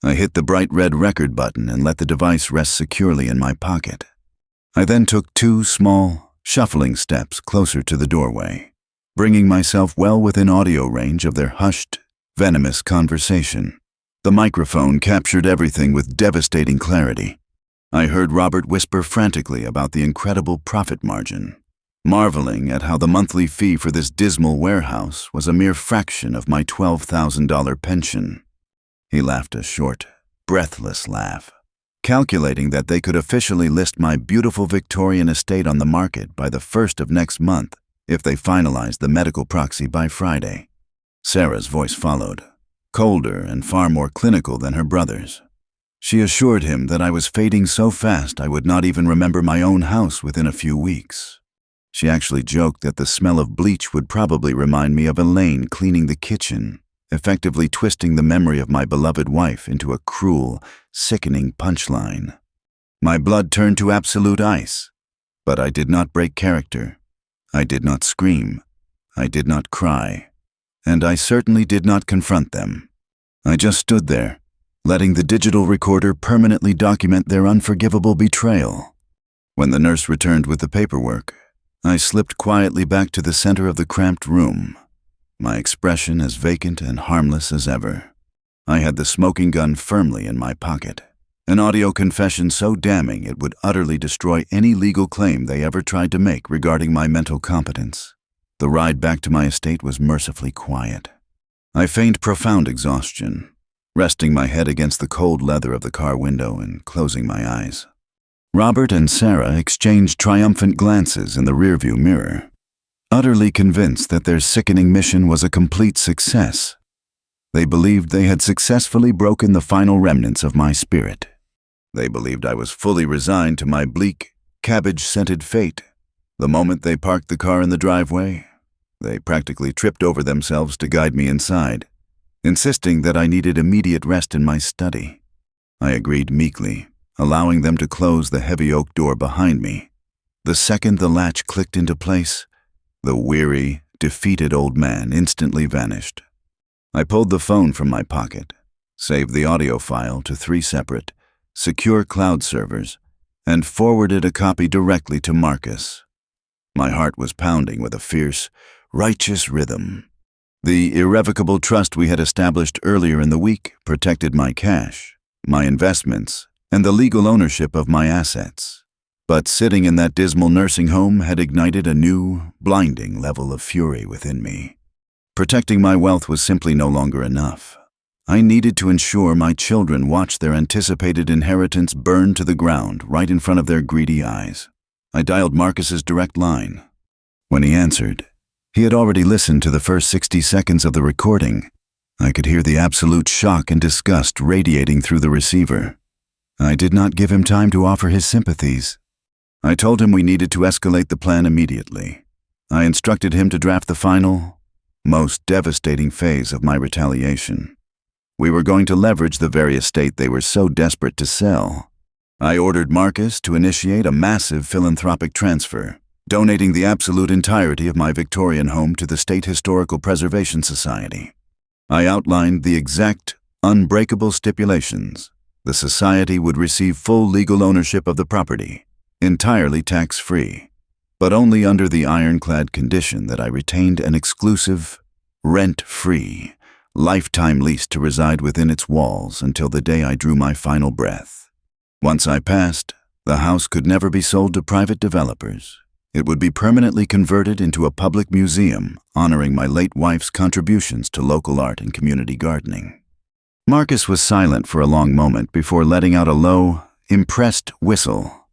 I hit the bright red record button and let the device rest securely in my pocket. I then took 2 small, shuffling steps closer to the doorway, bringing myself well within audio range of their hushed, venomous conversation. The microphone captured everything with devastating clarity. I heard Robert whisper frantically about the incredible profit margin, marveling at how the monthly fee for this dismal warehouse was a mere fraction of my $12,000 pension. He laughed a short, breathless laugh, calculating that they could officially list my beautiful Victorian estate on the market by the 1st of next month if they finalized the medical proxy by Friday. Sarah's voice followed, colder and far more clinical than her brother's. She assured him that I was fading so fast I would not even remember my own house within a few weeks. She actually joked that the smell of bleach would probably remind me of Elaine cleaning the kitchen, effectively twisting the memory of my beloved wife into a cruel, sickening punchline. My blood turned to absolute ice, but I did not break character. I did not scream. I did not cry. And I certainly did not confront them. I just stood there, letting the digital recorder permanently document their unforgivable betrayal. When the nurse returned with the paperwork, I slipped quietly back to the center of the cramped room, my expression as vacant and harmless as ever. I had the smoking gun firmly in my pocket, an audio confession so damning it would utterly destroy any legal claim they ever tried to make regarding my mental competence. The ride back to my estate was mercifully quiet. I feigned profound exhaustion, resting my head against the cold leather of the car window and closing my eyes. Robert and Sarah exchanged triumphant glances in the rearview mirror, utterly convinced that their sickening mission was a complete success. They believed they had successfully broken the final remnants of my spirit. They believed I was fully resigned to my bleak, cabbage-scented fate. The moment they parked the car in the driveway, they practically tripped over themselves to guide me inside, insisting that I needed immediate rest in my study. I agreed meekly, allowing them to close the heavy oak door behind me. The second the latch clicked into place, the weary, defeated old man instantly vanished. I pulled the phone from my pocket, saved the audio file to 3 separate, secure cloud servers, and forwarded a copy directly to Marcus. My heart was pounding with a fierce, righteous rhythm. The irrevocable trust we had established earlier in the week protected my cash, my investments, and the legal ownership of my assets. But sitting in that dismal nursing home had ignited a new, blinding level of fury within me. Protecting my wealth was simply no longer enough. I needed to ensure my children watched their anticipated inheritance burn to the ground right in front of their greedy eyes. I dialed Marcus's direct line. When he answered, he had already listened to the first 60 seconds of the recording. I could hear the absolute shock and disgust radiating through the receiver. I did not give him time to offer his sympathies. I told him we needed to escalate the plan immediately. I instructed him to draft the final, most devastating phase of my retaliation. We were going to leverage the very estate they were so desperate to sell. I ordered Marcus to initiate a massive philanthropic transfer, donating the absolute entirety of my Victorian home to the State Historical Preservation Society. I outlined the exact, unbreakable stipulations. The society would receive full legal ownership of the property, entirely tax-free, but only under the ironclad condition that I retained an exclusive, rent-free, lifetime lease to reside within its walls until the day I drew my final breath. Once I passed, the house could never be sold to private developers. It would be permanently converted into a public museum honoring my late wife's contributions to local art and community gardening. Marcus was silent for a long moment before letting out a low, impressed whistle.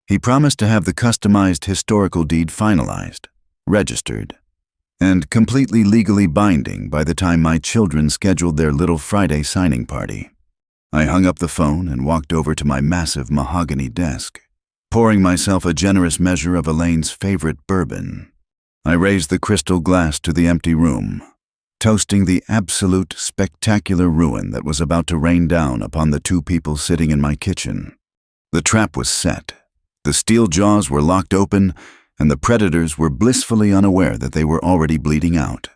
He promised to have the customized historical deed finalized, registered, and completely legally binding by the time my children scheduled their little Friday signing party. I hung up the phone and walked over to my massive mahogany desk, pouring myself a generous measure of Elaine's favorite bourbon. I raised the crystal glass to the empty room, toasting the absolute spectacular ruin that was about to rain down upon the 2 people sitting in my kitchen. The trap was set. The steel jaws were locked open, and the predators were blissfully unaware that they were already bleeding out.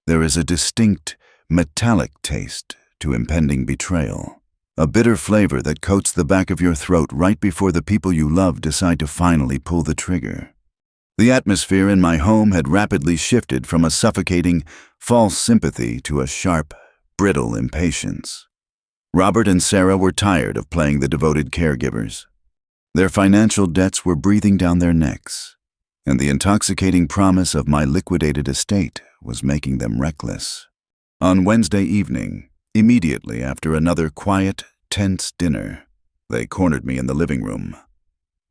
There is a distinct, metallic taste to impending betrayal, a bitter flavor that coats the back of your throat right before the people you love decide to finally pull the trigger. The atmosphere in my home had rapidly shifted from a suffocating, false sympathy to a sharp, brittle impatience. Robert and Sarah were tired of playing the devoted caregivers. Their financial debts were breathing down their necks, and the intoxicating promise of my liquidated estate was making them reckless. On Wednesday evening, immediately after another quiet, tense dinner, they cornered me in the living room.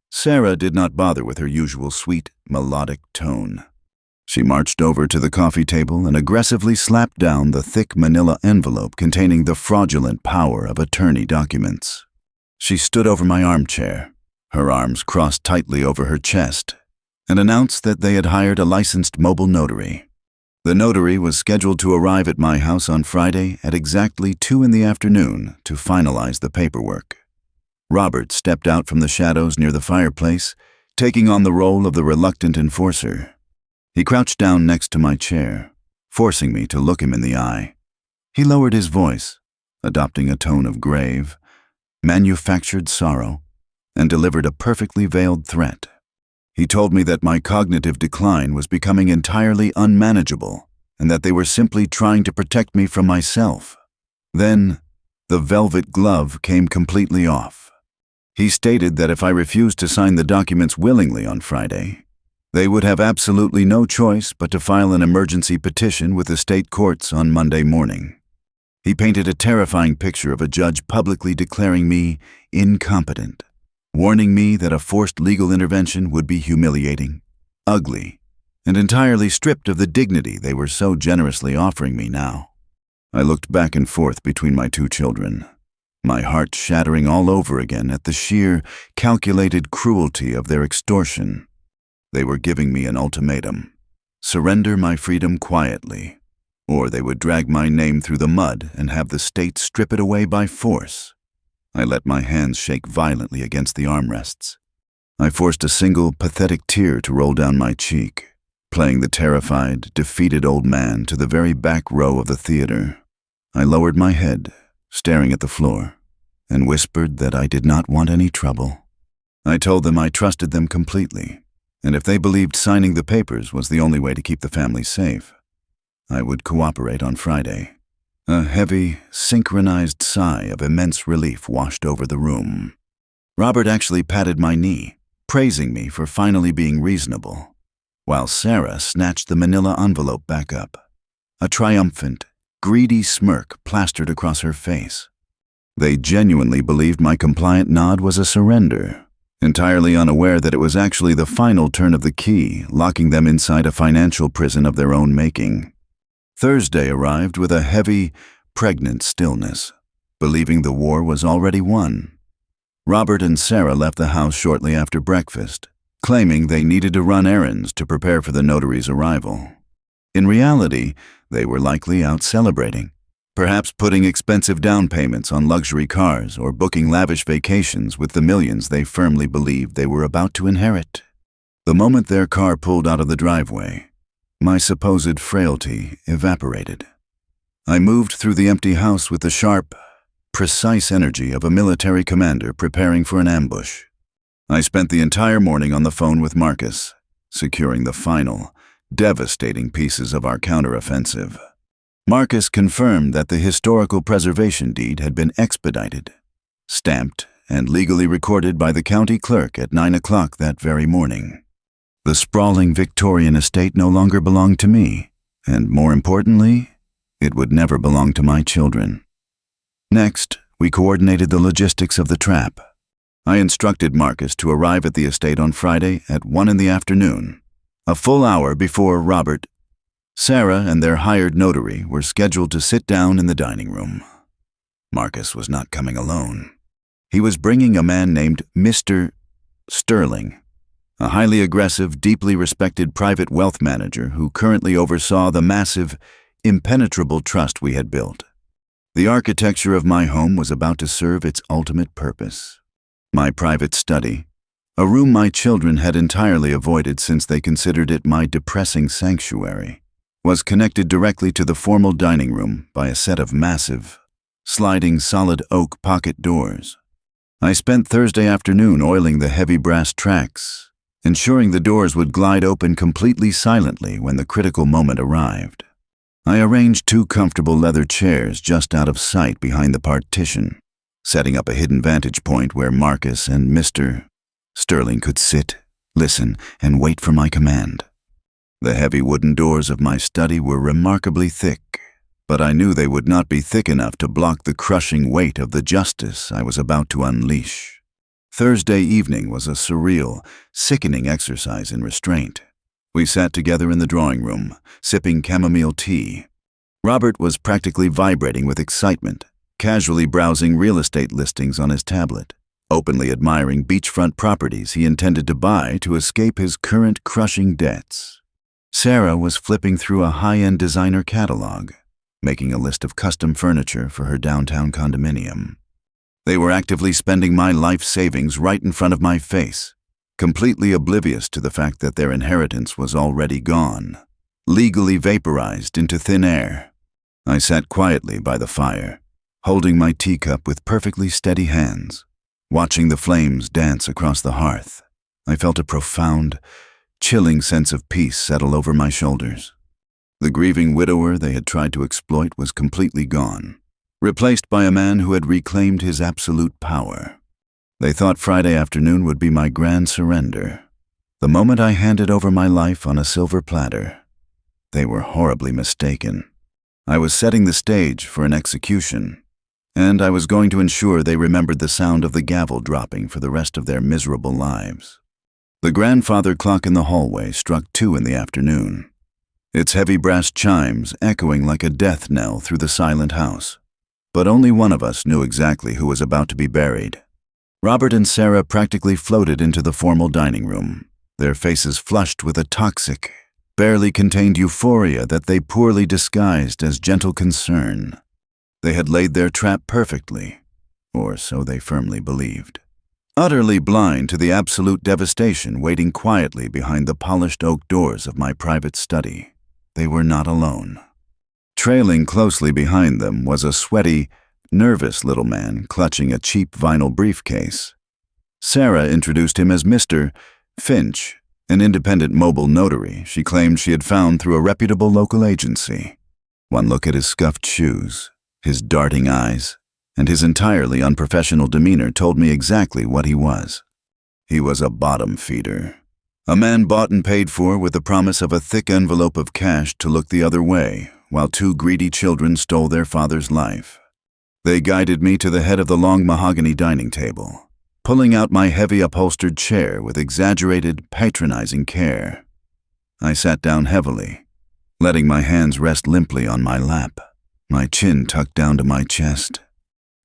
Sarah did not bother with her usual sweet, melodic tone. She marched over to the coffee table and aggressively slapped down the thick manila envelope containing the fraudulent power of attorney documents. She stood over my armchair, her arms crossed tightly over her chest, and announced that they had hired a licensed mobile notary. The notary was scheduled to arrive at my house on Friday at exactly 2 p.m. to finalize the paperwork. Robert stepped out from the shadows near the fireplace, taking on the role of the reluctant enforcer. He crouched down next to my chair, forcing me to look him in the eye. He lowered his voice, adopting a tone of grave, manufactured sorrow, and delivered a perfectly veiled threat. He told me that my cognitive decline was becoming entirely unmanageable and that they were simply trying to protect me from myself. Then, the velvet glove came completely off. He stated that if I refused to sign the documents willingly on Friday, they would have absolutely no choice but to file an emergency petition with the state courts on Monday morning. He painted a terrifying picture of a judge publicly declaring me incompetent, warning me that a forced legal intervention would be humiliating, ugly, and entirely stripped of the dignity they were so generously offering me now. I looked back and forth between my 2 children, my heart shattering all over again at the sheer, calculated cruelty of their extortion. They were giving me an ultimatum: surrender my freedom quietly, or they would drag my name through the mud and have the state strip it away by force. I let my hands shake violently against the armrests. I forced a single, pathetic tear to roll down my cheek, playing the terrified, defeated old man to the very back row of the theater. I lowered my head, staring at the floor, and whispered that I did not want any trouble. I told them I trusted them completely, and if they believed signing the papers was the only way to keep the family safe, I would cooperate on Friday. A heavy, synchronized sigh of immense relief washed over the room. Robert actually patted my knee, praising me for finally being reasonable, while Sarah snatched the manila envelope back up. A triumphant, greedy smirk plastered across her face. They genuinely believed my compliant nod was a surrender, entirely unaware that it was actually the final turn of the key, locking them inside a financial prison of their own making. Thursday arrived with a heavy, pregnant stillness, believing the war was already won. Robert and Sarah left the house shortly after breakfast, claiming they needed to run errands to prepare for the notary's arrival. In reality, they were likely out celebrating, perhaps putting expensive down payments on luxury cars or booking lavish vacations with the millions they firmly believed they were about to inherit. The moment their car pulled out of the driveway, my supposed frailty evaporated. I moved through the empty house with the sharp, precise energy of a military commander preparing for an ambush. I spent the entire morning on the phone with Marcus, securing the final, devastating pieces of our counteroffensive. Marcus confirmed that the historical preservation deed had been expedited, stamped, and legally recorded by the county clerk at 9 o'clock that very morning. The sprawling Victorian estate no longer belonged to me, and more importantly, it would never belong to my children. Next, we coordinated the logistics of the trap. I instructed Marcus to arrive at the estate on Friday at 1 p.m, a full hour before Robert. Sarah and their hired notary were scheduled to sit down in the dining room. Marcus was not coming alone. He was bringing a man named Mr. Sterling, a highly aggressive, deeply respected private wealth manager who currently oversaw the massive, impenetrable trust we had built. The architecture of my home was about to serve its ultimate purpose. My private study, a room my children had entirely avoided since they considered it my depressing sanctuary, was connected directly to the formal dining room by a set of massive, sliding solid oak pocket doors. I spent Thursday afternoon oiling the heavy brass tracks, ensuring the doors would glide open completely silently when the critical moment arrived. I arranged 2 comfortable leather chairs just out of sight behind the partition, setting up a hidden vantage point where Marcus and Mr. Sterling could sit, listen, and wait for my command. The heavy wooden doors of my study were remarkably thick, but I knew they would not be thick enough to block the crushing weight of the justice I was about to unleash. Thursday evening was a surreal, sickening exercise in restraint. We sat together in the drawing room, sipping chamomile tea. Robert was practically vibrating with excitement, casually browsing real estate listings on his tablet. openly admiring beachfront properties he intended to buy to escape his current crushing debts. Sarah was flipping through a high-end designer catalog, making a list of custom furniture for her downtown condominium. They were actively spending my life savings right in front of my face, completely oblivious to the fact that their inheritance was already gone, legally vaporized into thin air. I sat quietly by the fire, holding my teacup with perfectly steady hands, watching the flames dance across the hearth. I felt a profound, chilling sense of peace settle over my shoulders. The grieving widower they had tried to exploit was completely gone, replaced by a man who had reclaimed his absolute power. They thought Friday afternoon would be my grand surrender, the moment I handed over my life on a silver platter. They were horribly mistaken. I was setting the stage for an execution, and I was going to ensure they remembered the sound of the gavel dropping for the rest of their miserable lives. The grandfather clock in the hallway struck 2 in the afternoon, its heavy brass chimes echoing like a death knell through the silent house. But only one of us knew exactly who was about to be buried. Robert and Sarah practically floated into the formal dining room, their faces flushed with a toxic, barely contained euphoria that they poorly disguised as gentle concern. They had laid their trap perfectly, or so they firmly believed. Utterly blind to the absolute devastation waiting quietly behind the polished oak doors of my private study, they were not alone. Trailing closely behind them was a sweaty, nervous little man clutching a cheap vinyl briefcase. Sarah introduced him as Mr. Finch, an independent mobile notary she claimed she had found through a reputable local agency. One look at his scuffed shoes, his darting eyes, and his entirely unprofessional demeanor told me exactly what he was. He was a bottom feeder. A man bought and paid for with the promise of a thick envelope of cash to look the other way, while 2 greedy children stole their father's life. They guided me to the head of the long mahogany dining table, pulling out my heavy upholstered chair with exaggerated, patronizing care. I sat down heavily, letting my hands rest limply on my lap, my chin tucked down to my chest.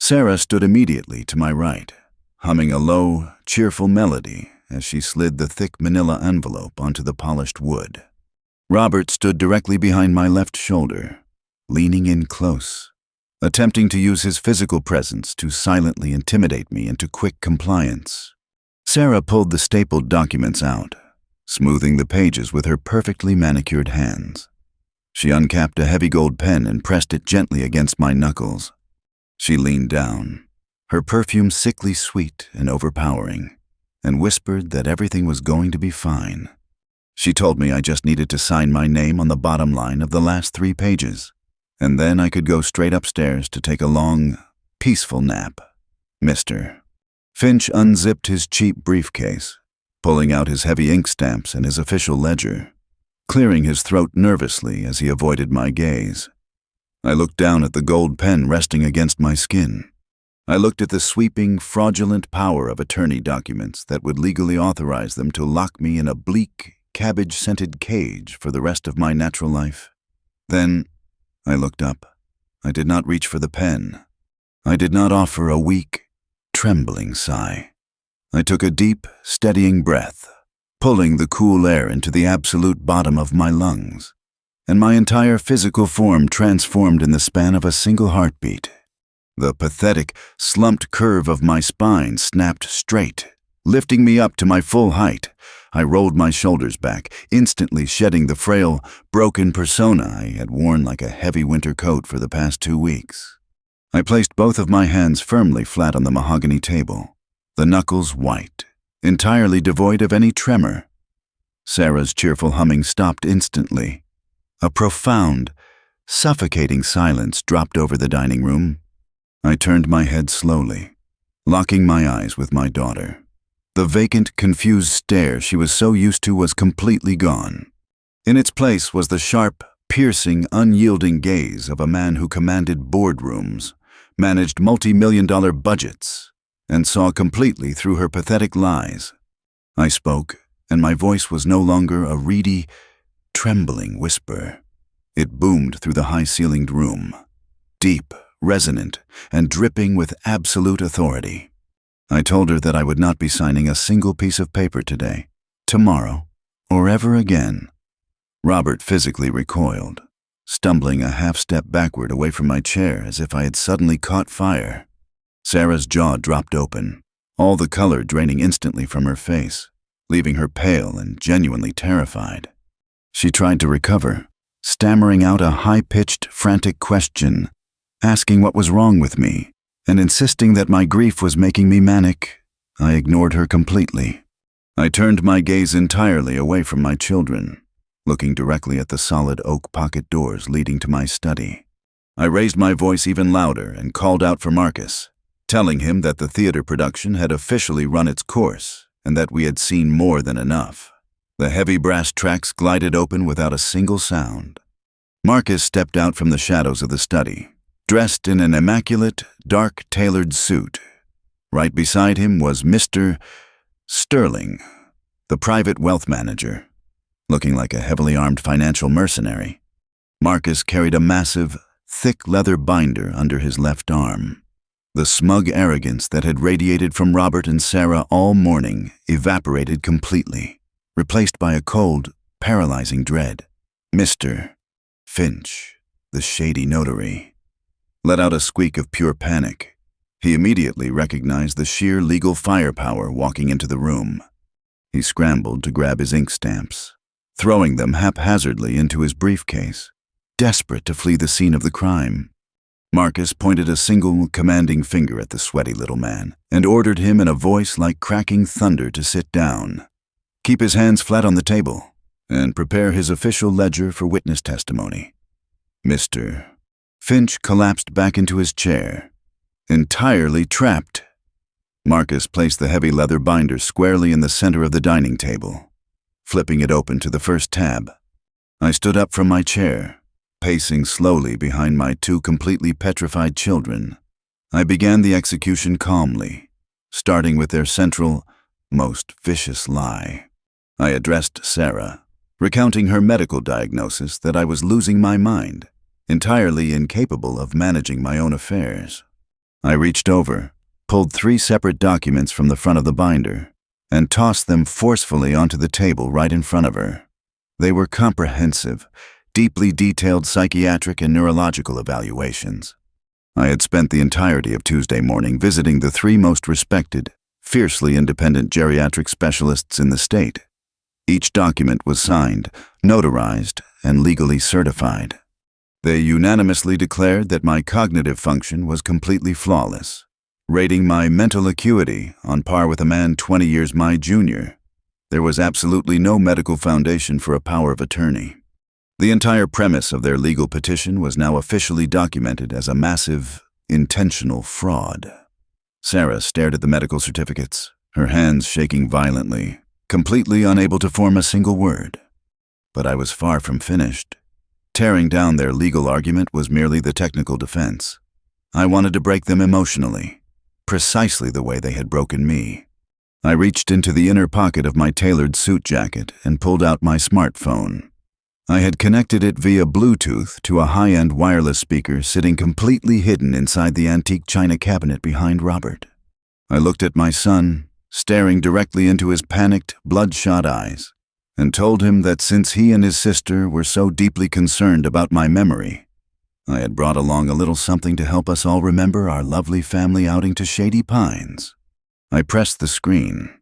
Sarah stood immediately to my right, humming a low, cheerful melody as she slid the thick manila envelope onto the polished wood. Robert stood directly behind my left shoulder, leaning in close, attempting to use his physical presence to silently intimidate me into quick compliance. Sarah pulled the stapled documents out, smoothing the pages with her perfectly manicured hands. She uncapped a heavy gold pen and pressed it gently against my knuckles. She leaned down, her perfume sickly sweet and overpowering, and whispered that everything was going to be fine. She told me I just needed to sign my name on the bottom line of the last 3 pages, and then I could go straight upstairs to take a long, peaceful nap. Mr. Finch unzipped his cheap briefcase, pulling out his heavy ink stamps and his official ledger, clearing his throat nervously as he avoided my gaze. I looked down at the gold pen resting against my skin. I looked at the sweeping, fraudulent power of attorney documents that would legally authorize them to lock me in a bleak, cabbage-scented cage for the rest of my natural life. Then I looked up. I did not reach for the pen. I did not offer a weak, trembling sigh. I took a deep, steadying breath, pulling the cool air into the absolute bottom of my lungs, and my entire physical form transformed in the span of a single heartbeat. The pathetic, slumped curve of my spine snapped straight, lifting me up to my full height. I rolled my shoulders back, instantly shedding the frail, broken persona I had worn like a heavy winter coat for the past 2 weeks. I placed both of my hands firmly flat on the mahogany table, the knuckles white, entirely devoid of any tremor. Sarah's cheerful humming stopped instantly. A profound, suffocating silence dropped over the dining room. I turned my head slowly, locking my eyes with my daughter. The vacant, confused stare she was so used to was completely gone. In its place was the sharp, piercing, unyielding gaze of a man who commanded boardrooms, managed multi-million-dollar budgets, and saw completely through her pathetic lies. I spoke, and my voice was no longer a reedy, trembling whisper. It boomed through the high-ceilinged room, deep, resonant, and dripping with absolute authority. I told her that I would not be signing a single piece of paper today, tomorrow, or ever again. Robert physically recoiled, stumbling a half-step backward away from my chair as if I had suddenly caught fire. Sarah's jaw dropped open, all the color draining instantly from her face, leaving her pale and genuinely terrified. She tried to recover, stammering out a high-pitched, frantic question, asking what was wrong with me, and insisting that my grief was making me manic. I ignored her completely. I turned my gaze entirely away from my children, looking directly at the solid oak pocket doors leading to my study. I raised my voice even louder and called out for Marcus, telling him that the theater production had officially run its course and that we had seen more than enough. The heavy brass tracks glided open without a single sound. Marcus stepped out from the shadows of the study, dressed in an immaculate, dark-tailored suit. Right beside him was Mr. Sterling, the private wealth manager, looking like a heavily armed financial mercenary. Marcus carried a massive, thick leather binder under his left arm. The smug arrogance that had radiated from Robert and Sarah all morning evaporated completely, replaced by a cold, paralyzing dread. Mr. Finch, the shady notary, let out a squeak of pure panic. He immediately recognized the sheer legal firepower walking into the room. He scrambled to grab his ink stamps, throwing them haphazardly into his briefcase, desperate to flee the scene of the crime. Marcus pointed a single commanding finger at the sweaty little man and ordered him in a voice like cracking thunder to sit down, keep his hands flat on the table, and prepare his official ledger for witness testimony. Mr. Finch collapsed back into his chair, entirely trapped. Marcus placed the heavy leather binder squarely in the center of the dining table, flipping it open to the first tab. I stood up from my chair, pacing slowly behind my two completely petrified children. I began the execution calmly, starting with their central, most vicious lie. I addressed Sarah, recounting her medical diagnosis that I was losing my mind, entirely incapable of managing my own affairs. I reached over, pulled 3 separate documents from the front of the binder, and tossed them forcefully onto the table right in front of her. They were comprehensive, deeply detailed psychiatric and neurological evaluations. I had spent the entirety of Tuesday morning visiting the 3 most respected, fiercely independent geriatric specialists in the state. Each document was signed, notarized, and legally certified. They unanimously declared that my cognitive function was completely flawless, rating my mental acuity on par with a man 20 years my junior. There was absolutely no medical foundation for a power of attorney. The entire premise of their legal petition was now officially documented as a massive, intentional fraud. Sarah stared at the medical certificates, her hands shaking violently, completely unable to form a single word. But I was far from finished. Tearing down their legal argument was merely the technical defense. I wanted to break them emotionally, precisely the way they had broken me. I reached into the inner pocket of my tailored suit jacket and pulled out my smartphone. I had connected it via Bluetooth to a high-end wireless speaker sitting completely hidden inside the antique china cabinet behind Robert. I looked at my son, staring directly into his panicked, bloodshot eyes, and told him that since he and his sister were so deeply concerned about my memory, I had brought along a little something to help us all remember our lovely family outing to Shady Pines. I pressed the screen.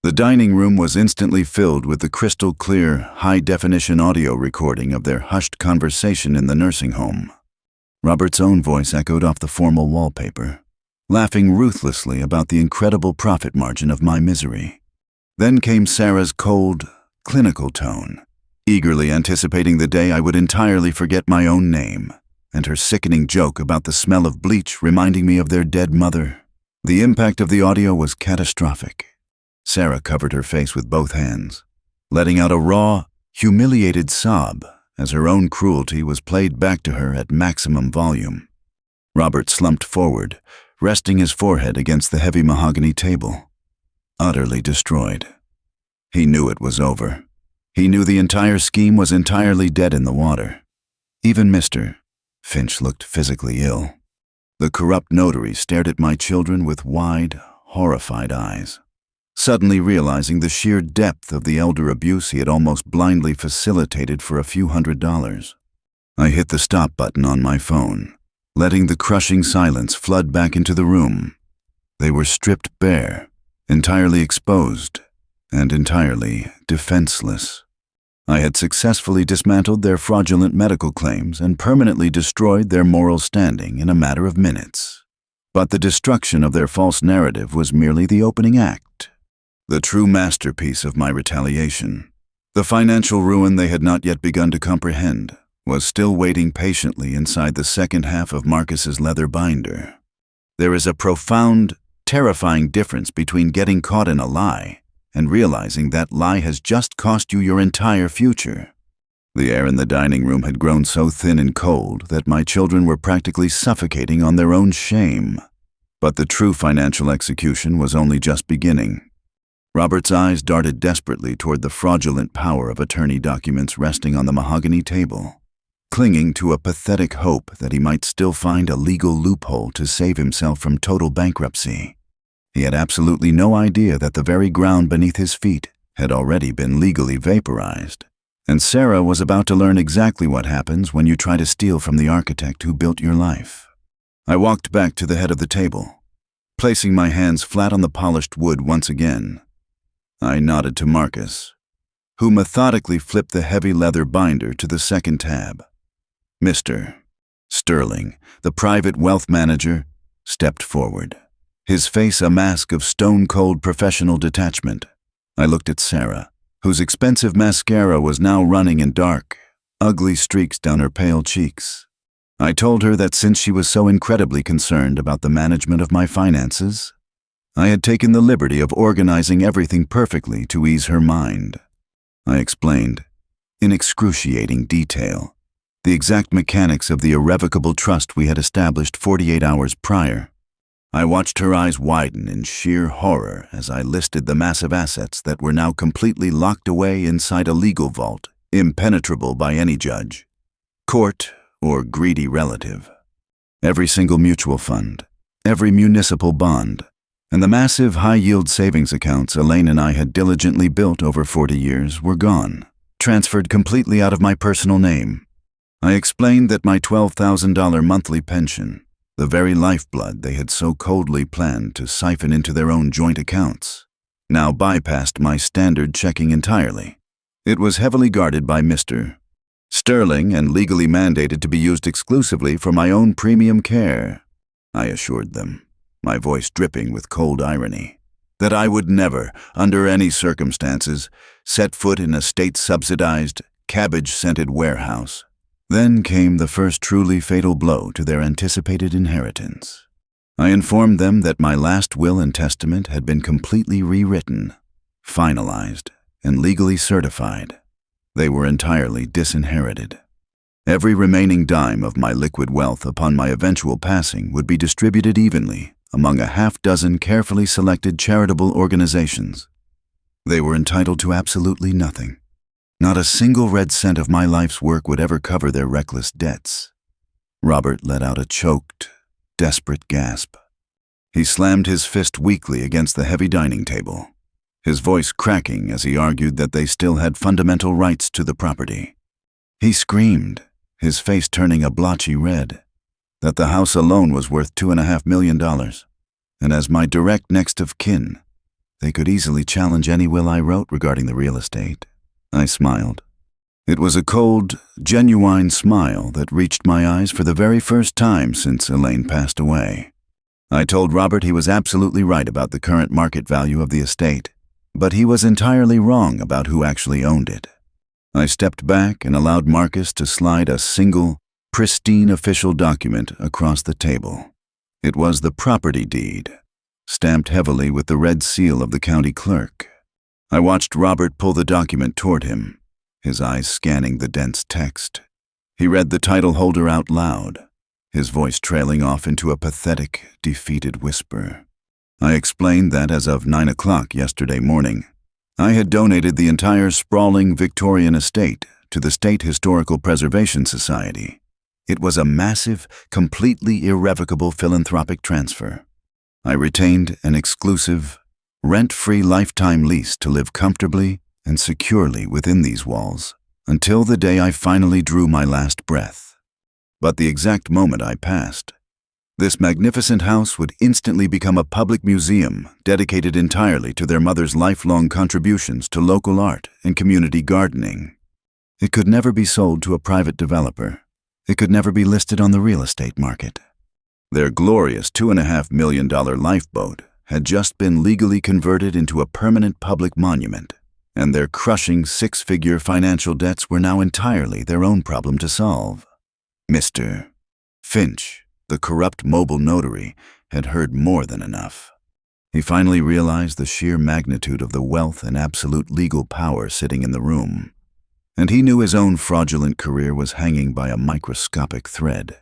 The dining room was instantly filled with the crystal-clear, high-definition audio recording of their hushed conversation in the nursing home. Robert's own voice echoed off the formal wallpaper, laughing ruthlessly about the incredible profit margin of my misery. Then came Sarah's cold, clinical tone, eagerly anticipating the day I would entirely forget my own name, and her sickening joke about the smell of bleach reminding me of their dead mother. The impact of the audio was catastrophic. Sarah covered her face with both hands, letting out a raw, humiliated sob as her own cruelty was played back to her at maximum volume. Robert slumped forward, resting his forehead against the heavy mahogany table, utterly destroyed. He knew it was over. He knew the entire scheme was entirely dead in the water. Even Mr. Finch looked physically ill. The corrupt notary stared at my children with wide, horrified eyes. Suddenly realizing the sheer depth of the elder abuse he had almost blindly facilitated for a few $100s. I hit the stop button on my phone, letting the crushing silence flood back into the room. They were stripped bare, entirely exposed, and entirely defenseless. I had successfully dismantled their fraudulent medical claims and permanently destroyed their moral standing in a matter of minutes. But the destruction of their false narrative was merely the opening act. The true masterpiece of my retaliation, the financial ruin they had not yet begun to comprehend, was still waiting patiently inside the second half of Marcus's leather binder. There is a profound, terrifying difference between getting caught in a lie and realizing that lie has just cost you your entire future. The air in the dining room had grown so thin and cold that my children were practically suffocating on their own shame. But the true financial execution was only just beginning. Robert's eyes darted desperately toward the fraudulent power of attorney documents resting on the mahogany table, clinging to a pathetic hope that he might still find a legal loophole to save himself from total bankruptcy. He had absolutely no idea that the very ground beneath his feet had already been legally vaporized, and Sarah was about to learn exactly what happens when you try to steal from the architect who built your life. I walked back to the head of the table, placing my hands flat on the polished wood once again. I nodded to Marcus, who methodically flipped the heavy leather binder to the second tab. Mr. Sterling, the private wealth manager, stepped forward, his face a mask of stone-cold professional detachment. I looked at Sarah, whose expensive mascara was now running in dark, ugly streaks down her pale cheeks. I told her that since she was so incredibly concerned about the management of my finances, I had taken the liberty of organizing everything perfectly to ease her mind. I explained, in excruciating detail, the exact mechanics of the irrevocable trust we had established 48 hours prior. I watched her eyes widen in sheer horror as I listed the massive assets that were now completely locked away inside a legal vault, impenetrable by any judge, court, or greedy relative. Every single mutual fund, every municipal bond, and the massive high-yield savings accounts Elaine and I had diligently built over 40 years were gone, transferred completely out of my personal name. I explained that my $12,000 monthly pension, the very lifeblood they had so coldly planned to siphon into their own joint accounts, now bypassed my standard checking entirely. It was heavily guarded by Mr. Sterling and legally mandated to be used exclusively for my own premium care. I assured them, my voice dripping with cold irony, that I would never, under any circumstances, set foot in a state-subsidized, cabbage-scented warehouse. Then came the first truly fatal blow to their anticipated inheritance. I informed them that my last will and testament had been completely rewritten, finalized, and legally certified. They were entirely disinherited. Every remaining dime of my liquid wealth upon my eventual passing would be distributed evenly among a half-dozen carefully selected charitable organizations. They were entitled to absolutely nothing. Not a single red cent of my life's work would ever cover their reckless debts. Robert let out a choked, desperate gasp. He slammed his fist weakly against the heavy dining table, his voice cracking as he argued that they still had fundamental rights to the property. He screamed, his face turning a blotchy red, that the house alone was worth $2.5 million, and as my direct next of kin, they could easily challenge any will I wrote regarding the real estate. I smiled. It was a cold, genuine smile that reached my eyes for the very first time since Elaine passed away. I told Robert he was absolutely right about the current market value of the estate, but he was entirely wrong about who actually owned it. I stepped back and allowed Marcus to slide a single, pristine official document across the table. It was the property deed, stamped heavily with the red seal of the county clerk. I watched Robert pull the document toward him, his eyes scanning the dense text. He read the title holder out loud, his voice trailing off into a pathetic, defeated whisper. I explained that as of 9 o'clock yesterday morning, I had donated the entire sprawling Victorian estate to the State Historical Preservation Society. It was a massive, completely irrevocable philanthropic transfer. I retained an exclusive, rent-free lifetime lease to live comfortably and securely within these walls until the day I finally drew my last breath. But the exact moment I passed, this magnificent house would instantly become a public museum dedicated entirely to their mother's lifelong contributions to local art and community gardening. It could never be sold to a private developer. It could never be listed on the real estate market. Their glorious $2.5 million lifeboat had just been legally converted into a permanent public monument, and their crushing six-figure financial debts were now entirely their own problem to solve. Mr. Finch, the corrupt mobile notary, had heard more than enough. He finally realized the sheer magnitude of the wealth and absolute legal power sitting in the room, and he knew his own fraudulent career was hanging by a microscopic thread.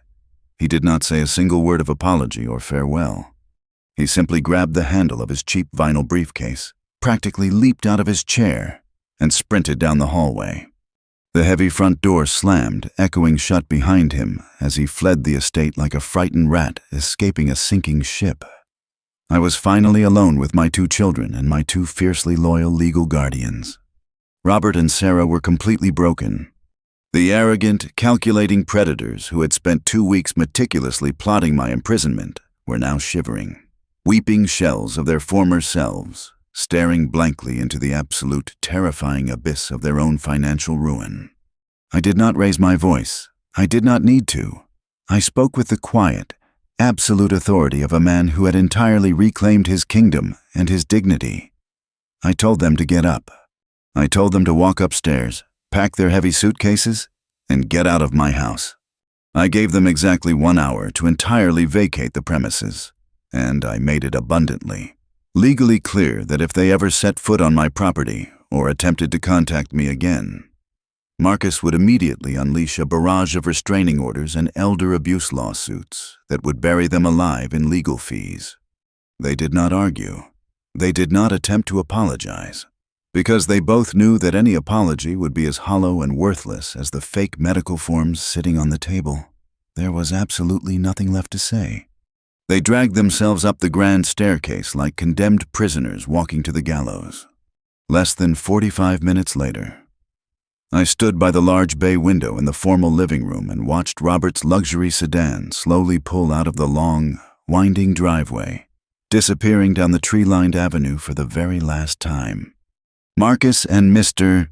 He did not say a single word of apology or farewell. He simply grabbed the handle of his cheap vinyl briefcase, practically leaped out of his chair, and sprinted down the hallway. The heavy front door slammed, echoing shut behind him as he fled the estate like a frightened rat escaping a sinking ship. I was finally alone with my two children and my two fiercely loyal legal guardians. Robert and Sarah were completely broken. The arrogant, calculating predators who had spent 2 weeks meticulously plotting my imprisonment were now shivering, weeping shells of their former selves, staring blankly into the absolute, terrifying abyss of their own financial ruin. I did not raise my voice. I did not need to. I spoke with the quiet, absolute authority of a man who had entirely reclaimed his kingdom and his dignity. I told them to get up. I told them to walk upstairs, pack their heavy suitcases, and get out of my house. I gave them exactly 1 hour to entirely vacate the premises, and I made it abundantly, legally clear that if they ever set foot on my property or attempted to contact me again, Marcus would immediately unleash a barrage of restraining orders and elder abuse lawsuits that would bury them alive in legal fees. They did not argue. They did not attempt to apologize, because they both knew that any apology would be as hollow and worthless as the fake medical forms sitting on the table. There was absolutely nothing left to say. They dragged themselves up the grand staircase like condemned prisoners walking to the gallows. Less than 45 minutes later, I stood by the large bay window in the formal living room and watched Robert's luxury sedan slowly pull out of the long, winding driveway, disappearing down the tree-lined avenue for the very last time. Marcus and Mr.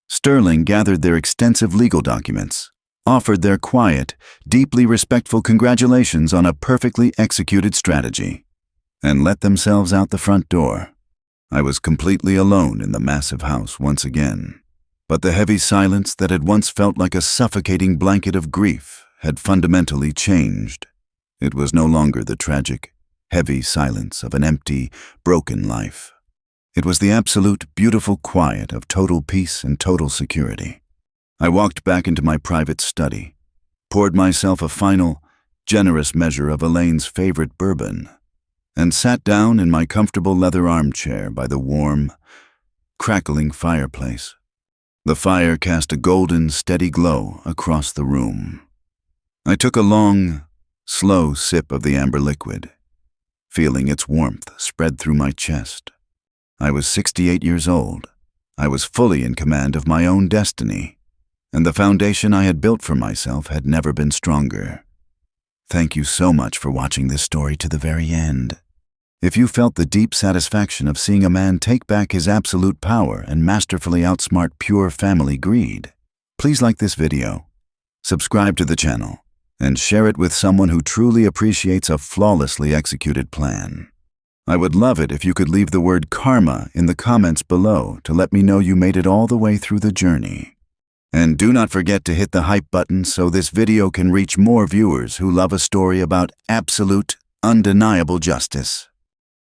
Sterling gathered their extensive legal documents, offered their quiet, deeply respectful congratulations on a perfectly executed strategy, and let themselves out the front door. I was completely alone in the massive house once again, but the heavy silence that had once felt like a suffocating blanket of grief had fundamentally changed. It was no longer the tragic, heavy silence of an empty, broken life. It was the absolute, beautiful quiet of total peace and total security. I walked back into my private study, poured myself a final, generous measure of Elaine's favorite bourbon, and sat down in my comfortable leather armchair by the warm, crackling fireplace. The fire cast a golden, steady glow across the room. I took a long, slow sip of the amber liquid, feeling its warmth spread through my chest. I was 68 years old. I was fully in command of my own destiny, and the foundation I had built for myself had never been stronger. Thank you so much for watching this story to the very end. If you felt the deep satisfaction of seeing a man take back his absolute power and masterfully outsmart pure family greed, please like this video, subscribe to the channel, and share it with someone who truly appreciates a flawlessly executed plan. I would love it if you could leave the word karma in the comments below to let me know you made it all the way through the journey. And do not forget to hit the hype button so this video can reach more viewers who love a story about absolute, undeniable justice.